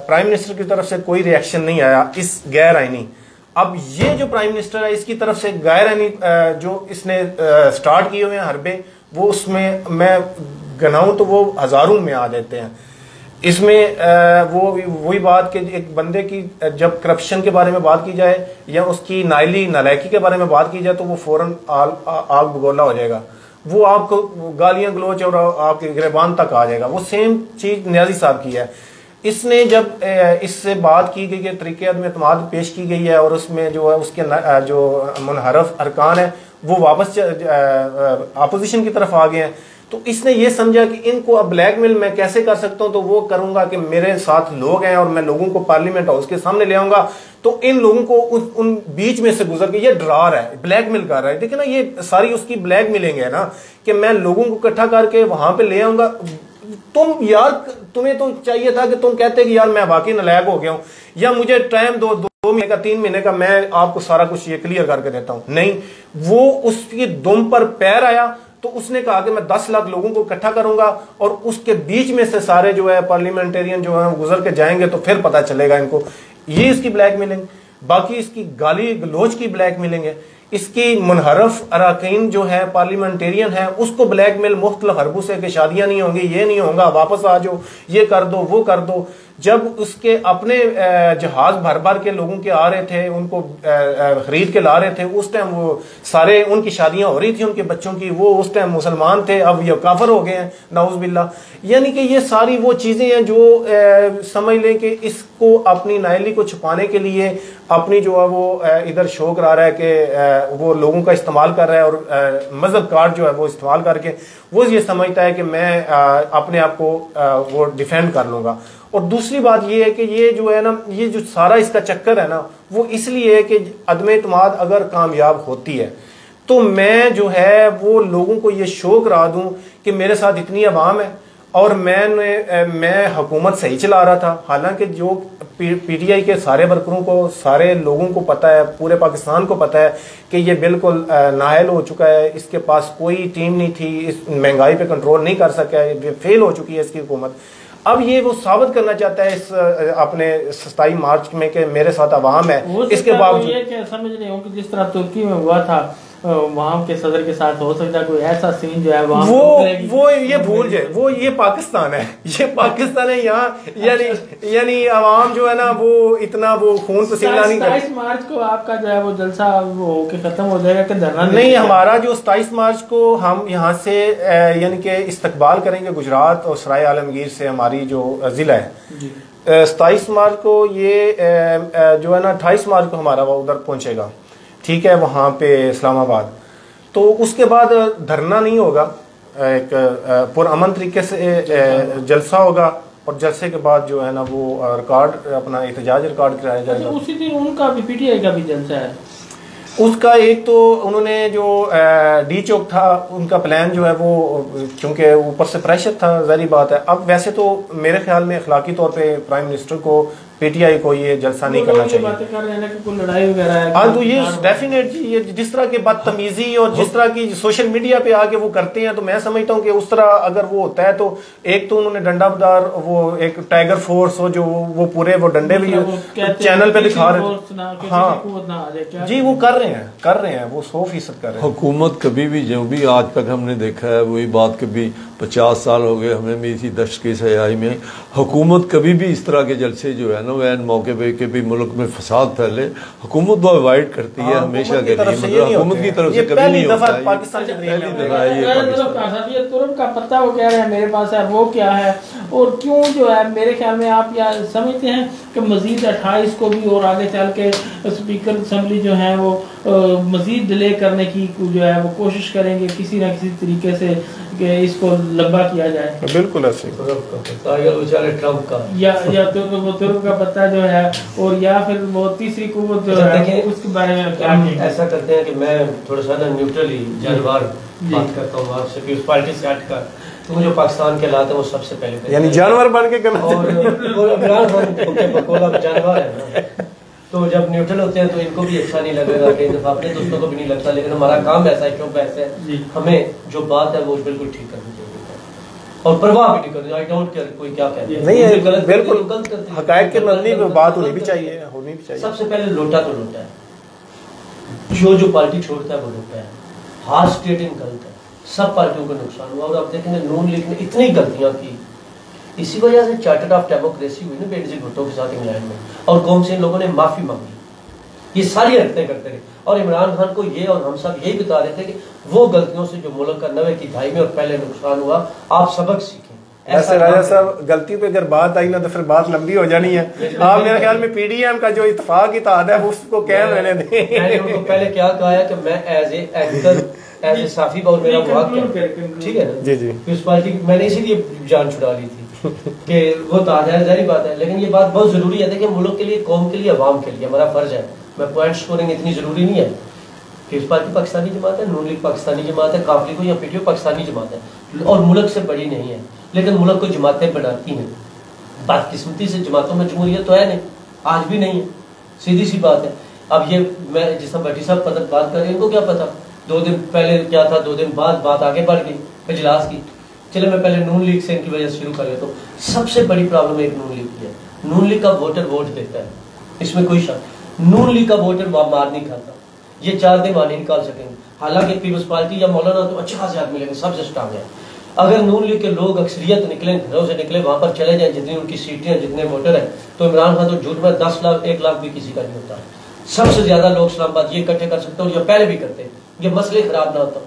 Speaker 3: प्राइम मिनिस्टर की तरफ से कोई रिएक्शन नहीं आया इस गैर आईनी। अब ये जो प्राइम मिनिस्टर है इसकी तरफ से गैर आईनी जो इसने स्टार्ट किए हुए हैं हरबे, वो उसमें मैं गनाऊं तो वो हजारों में आ जाते हैं। इसमें वो वही बात कि एक बंदे की जब करप्शन के बारे में बात की जाए या उसकी नाइली नालायकी के बारे में बात की जाए तो वो फौरन आग बगोला हो जाएगा, वो आपको गालियां गलोच और आपके गिरबान तक आ जाएगा। वो सेम चीज न्याजी साहब की है। इसने जब इससे बात की गई कि तरीके अदम एतमाद पेश की गई है और उसमें जो है उसके जो मुनहरफ अरकान है वो वापस अपोजिशन की तरफ आ गए हैं, तो इसने ये समझा कि इनको अब ब्लैकमेल मैं कैसे कर सकता हूं, तो वो करूंगा कि मेरे साथ लोग हैं और मैं लोगों को पार्लियामेंट हाउस के सामने ले आऊंगा, तो इन लोगों को उन बीच में से गुजर के ये डरा रहा है, ब्लैकमेल कर रहा है। देखिए ना, ये सारी उसकी ब्लैकमेलिंग है ना कि मैं लोगों को इकट्ठा करके वहां पे ले आऊंगा। तुम यार, तुम्हें तो चाहिए था कि तुम कहते कि यार मैं वाकई नालायक हो गया हूं या मुझे टाइम दो 2 महीने का 3 महीने का, मैं आपको सारा कुछ ये क्लियर करके देता हूं। नहीं, वो उसकी दुम पर पैर आया तो उसने कहा कि मैं 10 लाख लोगों को इकट्ठा करूंगा और उसके बीच में से सारे जो है पार्लियामेंटेरियन जो है गुजर के जाएंगे तो फिर पता चलेगा इनको। ये इसकी ब्लैकमेलिंग। बाकी इसकी गाली गलोच की ब्लैकमेलिंग है। इसकी मुनहरफ अरकान जो है पार्लियामेंटेरियन है उसको ब्लैकमेल मुख्तलिफ हरबों से कि शादियां नहीं होंगी, ये नहीं होगा, वापस आ जाओ, ये कर दो, वो कर दो। जब उसके अपने जहाज भर भर के लोगों के आ रहे थे, उनको खरीद के ला रहे थे, उस टाइम वो सारे उनकी शादियां हो रही थी उनके बच्चों की, वो उस टाइम मुसलमान थे, अब ये काफिर हो गए हैं नाउज़ बिल्लाह। यानी कि ये सारी वो चीजें हैं जो समझ लें कि इसको अपनी नाइली को छुपाने के लिए अपनी जो है वो इधर शो करा रहा है कि वो लोगों का इस्तेमाल कर रहा है और मजहब कार्ड जो है वो इस्तेमाल करके वो ये समझता है कि मैं अपने आप को वो डिफेंड कर लूंगा। और दूसरी बात ये है कि ये जो है ना, ये जो सारा इसका चक्कर है ना, वो इसलिए है कि अदम एतमाद अगर कामयाब होती है तो मैं जो है वो लोगों को ये शो करा दूं कि मेरे साथ इतनी अवाम है और मैं हुकूमत सही चला रहा था। हालांकि जो पीटीआई के सारे वर्करों को, सारे लोगों को पता है, पूरे पाकिस्तान को पता है कि ये बिल्कुल नाअहल हो चुका है, इसके पास कोई टीम नहीं थी, इस महंगाई पे कंट्रोल नहीं कर सका है, ये फेल हो चुकी है इसकी हुकूमत। अब ये वो साबित करना चाहता है इस अपने 27 मार्च में कि मेरे साथ अवाम है। इसके बावजूद
Speaker 1: ये क्या समझ रहे हो कि जिस तरह तुर्की में हुआ था वहां के सदर के साथ हो सकता है कोई ऐसा सीन जो है
Speaker 3: वो ये भूल जाए, वो ये पाकिस्तान है, ये पाकिस्तान है। यहाँ यानी अवाम जो है ना वो इतना वो खून पसीना नहीं कर।
Speaker 1: 27 मार्च को आपका जो है वो जलसा वो होके खत्म हो जाएगा कि धरना
Speaker 3: नहीं? हमारा जो 27 मार्च को हम यहाँ से यानी कि इस्तकबाल करेंगे गुजरात और सराय आलमगीर से, हमारी जो जिला है। 27 मार्च को ये जो है ना 28 मार्च को हमारा वो उधर पहुंचेगा, ठीक है, वहाँ पे इस्लामाबाद। तो उसके बाद धरना नहीं होगा, एक पुरअमन तरीके से जलसा होगा और जलसे के बाद जो है ना वो रिकॉर्ड अपना एहतजाज रिकॉर्ड कराया जाएगा।
Speaker 1: उसी दिन उनका भी पीटीआई का भी जलसा है।
Speaker 3: उसका एक तो उन्होंने जो डी चौक था उनका प्लान जो है वो, क्योंकि ऊपर से प्रेशर था, जाहिर बात है। अब वैसे तो मेरे ख्याल में अखलाकी तौर पे प्राइम मिनिस्टर को, पीटीआई को ये जलसा नहीं करना चाहिए।
Speaker 1: बातें कर रहे हैं कि कोई लड़ाई वगैरह है।
Speaker 3: हाँ, तो ये डेफिनेटली ये जिस तरह की बदतमीजी और जिस तरह की सोशल मीडिया पे आके वो करते हैं, तो मैं समझता हूँ कि उस तरह अगर वो होता है तो एक तो उन्होंने डंडाबदार वो एक टाइगर फोर्स हो जो वो पूरे वो डंडे भी चैनल पे दिखा रहे। हाँ जी, वो कर रहे हैं वो 100% कर रहे हैं।
Speaker 2: हुकूमत कभी भी, जो भी आज तक हमने देखा है वही बात, कभी 50 साल हो गए हमें भी इसी दशक की सयाही में, हुकूमत कभी भी इस तरह के जलसे जो है ना वैन मौके पे के भी मुल्क में फसाद फैले, हुकूमत वो अवॉइड करती है हमेशा के लिए। मतलब हुकूमत की तरफ से कभी नहीं होता है।
Speaker 1: तुरंत का पत्ता वो कह रहे हैं मेरे पास है, वो क्या है, और क्यों जो है मेरे ख्याल में आप या समझते हैं कि मजीद 28 को भी और आगे चल के स्पीकर असम्बली जो है वो मजीद डिले करने की जो है वो कोशिश करेंगे किसी न किसी तरीके से कि इसको लंबा किया जाए।
Speaker 3: बिल्कुल ऐसे
Speaker 4: ट्रम्प का
Speaker 1: या तो वो तुर्क का पत्ता जो है और या फिर वो तीसरी कुव्वत जो है उसके बारे में क्या
Speaker 4: ऐसा करते हैं कि मैं थोड़ा सा न्यूट्रली जानवर बात करता हूँ आपसे कि उस पार्टी से हटकर तो जो पाकिस्तान के हालात है वो सबसे पहले
Speaker 3: यानी जानवर बन के करना
Speaker 4: और इमरान खान जानवर है ना, तो जब न्यूट्रल होते हैं तो इनको भी अच्छा नहीं लगेगा, कई दफा अपने दोस्तों को भी नहीं लगता, लेकिन हमारा काम ऐसा है, क्यों ऐसा है, हमें जो बात है वो बिल्कुल ठीक करनी चाहिए और परवाह भी नहीं करनी। आई डोंट केयर कोई क्या कहता है,
Speaker 3: नहीं है, बिल्कुल गलत हकायत के मबनी पे बात होनी भी चाहिए।
Speaker 4: सबसे पहले लोटा तो लोटा है, जो पार्टी छोड़ता है वो लोटा है। हार्ड स्टेटिंग गलत है, सब पार्टियों को नुकसान हुआ और आप देखेंगे नून लीग ने इतनी गलतियां की, इसी वजह से चार्टर ऑफ डेमोक्रेसी हुई ना बेनजीर भुट्टो के साथ इंग्लैंड में, और कौन से लोगों ने माफी मांगी, ये सारी हरकतें करते रहे और इमरान खान को ये और हम सब यही बता रहे थे कि वो गलतियों से जो मुल्क का 90 की दहाई में और पहले नुकसान हुआ, आप सबक सीखें।
Speaker 3: ऐसे राजा साहब गलती पे अगर बात आई ना तो फिर बात लंबी हो जानी है। आप मेरे ख्याल में पीडीएम का जो इत्तेफाक इत्तेहाद है उसको क्या रहने दें।
Speaker 4: मैंने उनको पहले क्या कहा है कि मैं as a actor as a साफी और मेरा मुहाक ठीक है ना
Speaker 3: जी जी,
Speaker 4: उस पार्टी मैंने इसीलिए जान छुड़ा ली थी कि वो तो जारी बात है, लेकिन ये बात बहुत जरूरी है। देखिए मुल्क के लिए, कौम के लिए, अवाम के लिए हमारा फर्ज है। मैं पॉइंट स्कोरिंग इतनी जरूरी नहीं है कि इस पार्टी पाकिस्तानी जमात है, नून लीग पाकिस्तानी जमात है, काफली को या पीटीओ पाकिस्तानी जमात है और मुल्क से बड़ी नहीं है, लेकिन मुल्क को जमातें बनाती हैं। बदकिस्मती से जमातों में जमहूरियत तो है नहीं, आज भी नहीं है, सीधी सी बात है। अब ये मैं जिस तरह भट्टी साहब बात कर रहे हैं, इनको क्या पता 2 दिन पहले क्या था, 2 दिन बाद बात आगे बढ़ गई इजलास की। चले मैं पहले नून लीग से इनकी वजह से शुरू कर लेता हूँ। सबसे बड़ी प्रॉब्लम एक नून लीग की है, नून लीग का वोटर वोट देता है, इसमें कोई शक, नून लीग का वोटर मार नहीं खाता, ये 4 दिन नहीं निकाल सकेंगे। हालांकि पीपल्स पार्टी या मौलाना तो अच्छे खासे आदमी लेंगे, सबसे स्ट्रांग है। अगर नून लीग के लोग अक्सरियत निकले, घरों से निकले, वहां पर चले जाए, जितनी उनकी सीटें हैं, जितने वोटर हैं, तो इमरान खान तो झूठ में 10 लाख 1 लाख भी किसी का नहीं होता। सबसे ज्यादा लोग इस्लामाबाद ये इकट्ठे कर सकते हो, जो पहले भी करते हैं, ये मसले खराब ना होता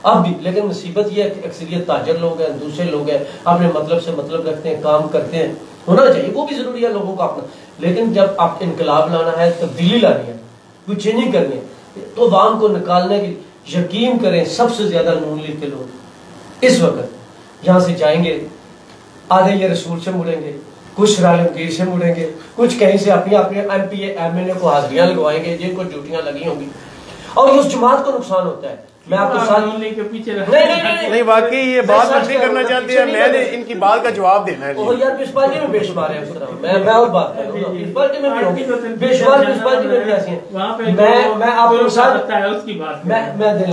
Speaker 4: अब भी। लेकिन मुसीबत ये है कि अक्सरियत ताजर लोग हैं, दूसरे लोग हैं, अपने मतलब से मतलब रखते हैं, काम करते हैं, होना चाहिए, वो भी जरूरी है लोगों का अपना। लेकिन जब आप इनकलाब लाना है, तब्दीली लानी है, कोई चेंजिंग करनी है, तो अवाम को निकालने की यकीन करें सबसे ज्यादा नून लीग के लोग इस वक्त यहाँ से जाएंगे, आधे ये रसूल से मुड़ेंगे, कुछ रालमगीर से मुड़ेंगे, कुछ कहीं से अपने एमपी एमएलए को हाजिरियां लगवाएंगे जिनको ड्यूटियां लगी होंगी, और उस जमात को नुकसान होता है। मैं आपको साल के पीछे
Speaker 3: नहीं वाकई ये बात नहीं करना चाहते हैं, मैंने इनकी बात का जवाब देना है।
Speaker 4: और यार इस पार्टी में बेशुमार है, उस तरह मैं और बात कर रहा हूँ, इस पार्टी में भी होगी बेशुमार, इस पार्टी में भी ऐसी है। मैं आपको साथ उसकी बात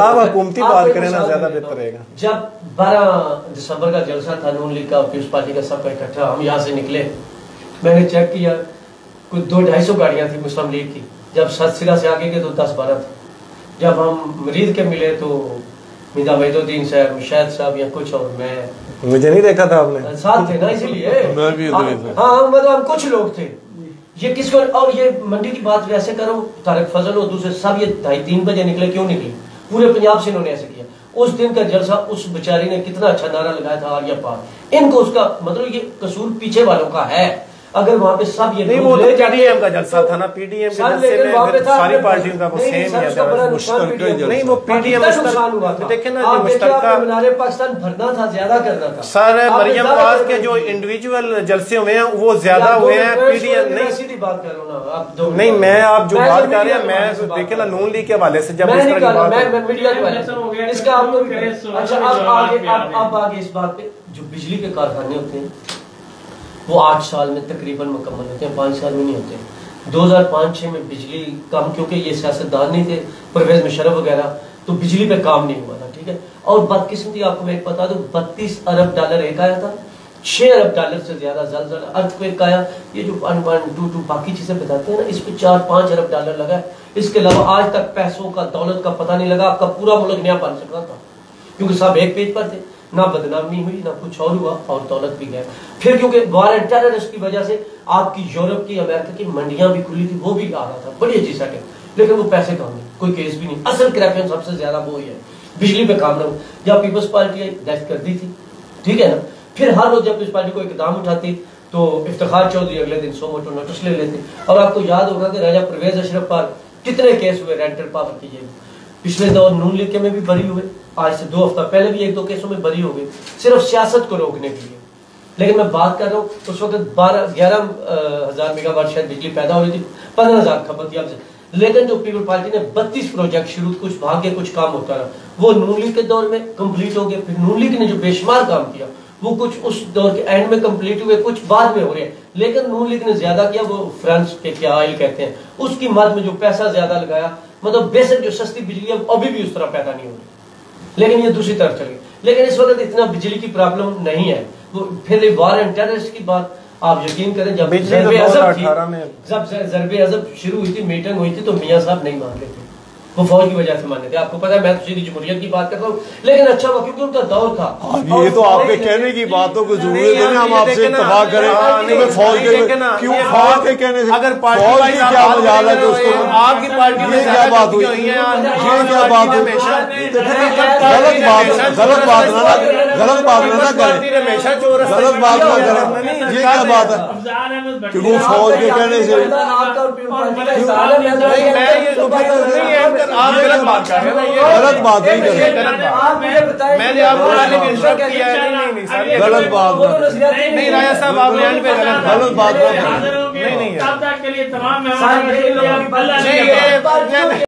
Speaker 3: आप हुकूमती बात करें ना, ज्यादा बेहतर रहेगा।
Speaker 4: जब 12 दिसंबर का जलसा था नून लीग का, पीपल्स पार्टी का सबका इकट्ठा, हम यहाँ से निकले, मैंने चेक किया कुछ 200-250 गाड़ियां थी मुस्लिम लीग की। जब सतसिरा से आगे गए तो 10-12 थे। जब हम मरीज के मिले तो मिर्जा वहीदुद्दीन साहब, शायद साहब या कुछ, और मैं
Speaker 3: मुझे नहीं देखा था आपने,
Speaker 4: साथ थे ना, इसलिए
Speaker 2: मैं भी
Speaker 4: हाँ मतलब हम कुछ लोग थे। ये किसको, और ये मंडी की बात वैसे करो, तारिक फजल और दूसरे सब ये 2:30-3 बजे निकले, क्यों निकले? पूरे पंजाब से इन्होंने ऐसे किया। उस दिन का जलसा उस बेचारी ने कितना अच्छा नारा लगाया था, आलिया पार। इनको उसका मतलब ये कसूर पीछे वालों का है। अगर वहाँ पे सब ये
Speaker 3: नहीं, वो तो पीडीएम का जलसा था ना, पीडीएम के जलसे में सारी पार्टियों का वो सेम ही है। नहीं वो पीडीएम
Speaker 4: नुकसान हुआ था,
Speaker 3: देखे ना, जो मुश्तरका
Speaker 4: मीनारे पाकिस्तान भरना था, ज्यादा करना था।
Speaker 3: सर मरियम नवाज के जो इंडिविजुअल जलसे हुए हैं वो ज्यादा हुए हैं, पीडीएम नहीं।
Speaker 4: सीधी बात कर रहा हूँ आप
Speaker 3: नहीं, मैं आप जो बात कर रहे हैं, मैं देखे ना नून लीग के हवाले से जब इस तरह की बात
Speaker 4: मीडिया के हवाले इसका आपको। अच्छा अब आगे इस बात पे, जो बिजली के कारखाने होते हैं वो 8 साल में तकरीबन मुकम्मल होते हैं, 5 साल में नहीं होते। 2005-6 में बिजली कम, क्योंकि ये सियासतदान नहीं थे, परवेज मुशर्रफ वगैरह, तो बिजली पे काम नहीं हुआ था, ठीक है। और बदकिस्मती आपको मैं बता दूं, $32 अरब एक आया था, $6 अरब से ज्यादा ज़लज़ला अर्थक्वेक आया। ये जो 1.22 बाकी चीजें बताते हैं ना, इस पे $4-5 अरब लगा है। इसके अलावा आज तक पैसों का, दौलत का पता नहीं लगा। आपका पूरा मुल्क नया बन सकता था, क्योंकि सब एक पेज पर थे, ना बदनामी हुई ना कुछ और हुआ, और दौलत भी गया। फिर क्योंकि वॉर एंड टेररिस्ट की वजह से आपकी यूरोप की, अमेरिका की मंडियां भी खुली थी, वो भी आ रहा था, बड़ी अच्छी सेटिंग, लेकिन वो पैसे कम नहीं, कोई केस भी नहीं। असल करप्शन सबसे ज्यादा वो ही है, बिजली पे काम ना हो। जब पीपल्स पार्टी डेथ कर दी थी, ठीक है ना, फिर हर रोज जब पीपल्स पार्टी को इकदाम उठाती तो इफ्तिखार चौधरी अगले दिन 100 मोटो नोटिस ले लेते। और आपको याद होगा कि राजा परवेज अशरफ पर कितने केस हुए रेंटल पावर की। पिछले दौर नून लीग के में भी बरी हुए, आज से 2 हफ्ता पहले भी 1-2 केसों में बरी हो गए, सिर्फ सियासत को रोकने के लिए। लेकिन मैं बात कर रहा हूँ उस वक्त 11,000 मेगावाट शायद बिजली पैदा हो रही थी, 15,000 खपत थी। लेकिन जो पीपल पार्टी ने 32 प्रोजेक्ट शुरू, कुछ भाग्य कुछ काम होता रहा, वो नून लीग के दौर में कंप्लीट हो गए। फिर नून लीग ने जो बेशुमार काम किया वो कुछ उस दौर के एंड में कंप्लीट हुए, कुछ बाद में हो रहे हैं। लेकिन नून लीग ने ज्यादा किया, वो फ्रांस के क्या ऑयल कहते हैं, उसकी मद में जो पैसा ज्यादा लगाया, मतलब बेसिक जो सस्ती बिजली है अभी भी उस तरह पैदा नहीं हो रही, लेकिन ये दूसरी तरफ चली। लेकिन इस वक्त इतना बिजली की प्रॉब्लम नहीं है। वो फिर वार एंड टेररिस्ट की बात आप यकीन करें, जब ज़रबे अज़ब शुरू हुई थी, मीटिंग हुई थी, तो मियां साहब नहीं मान रहे थे, वो फौज की वजह से माने थे। आपको पता है मैं तो सीधी जमहूरियत की बात करता हूँ, लेकिन अच्छा हुआ क्योंकि उनका दौर था।
Speaker 2: ये तो आपके कहने की बातों को जरूरत है ना, हम आपसे इत्तेफाक करें फौज के क्यों, फौज के कहने से अगर फौज की क्या मजाल है दोस्तों, आपकी पार्टी में क्या बात हुई, ये क्या बात हुई, गलत बात ना करें, गलत बात ना करें, ये क्या बात है कि वो फौज के कहने से
Speaker 3: आप गलत बात कर रहे हैं,
Speaker 2: गलत बात नहीं कर रहे,
Speaker 3: मैंने आपको इंस्ट्रक्ट किया है। नहीं
Speaker 2: गलत बात
Speaker 3: नहीं, राजा साहब आपने
Speaker 2: गलत बात
Speaker 3: नहीं
Speaker 1: तब तक के लिए तमाम मेहमान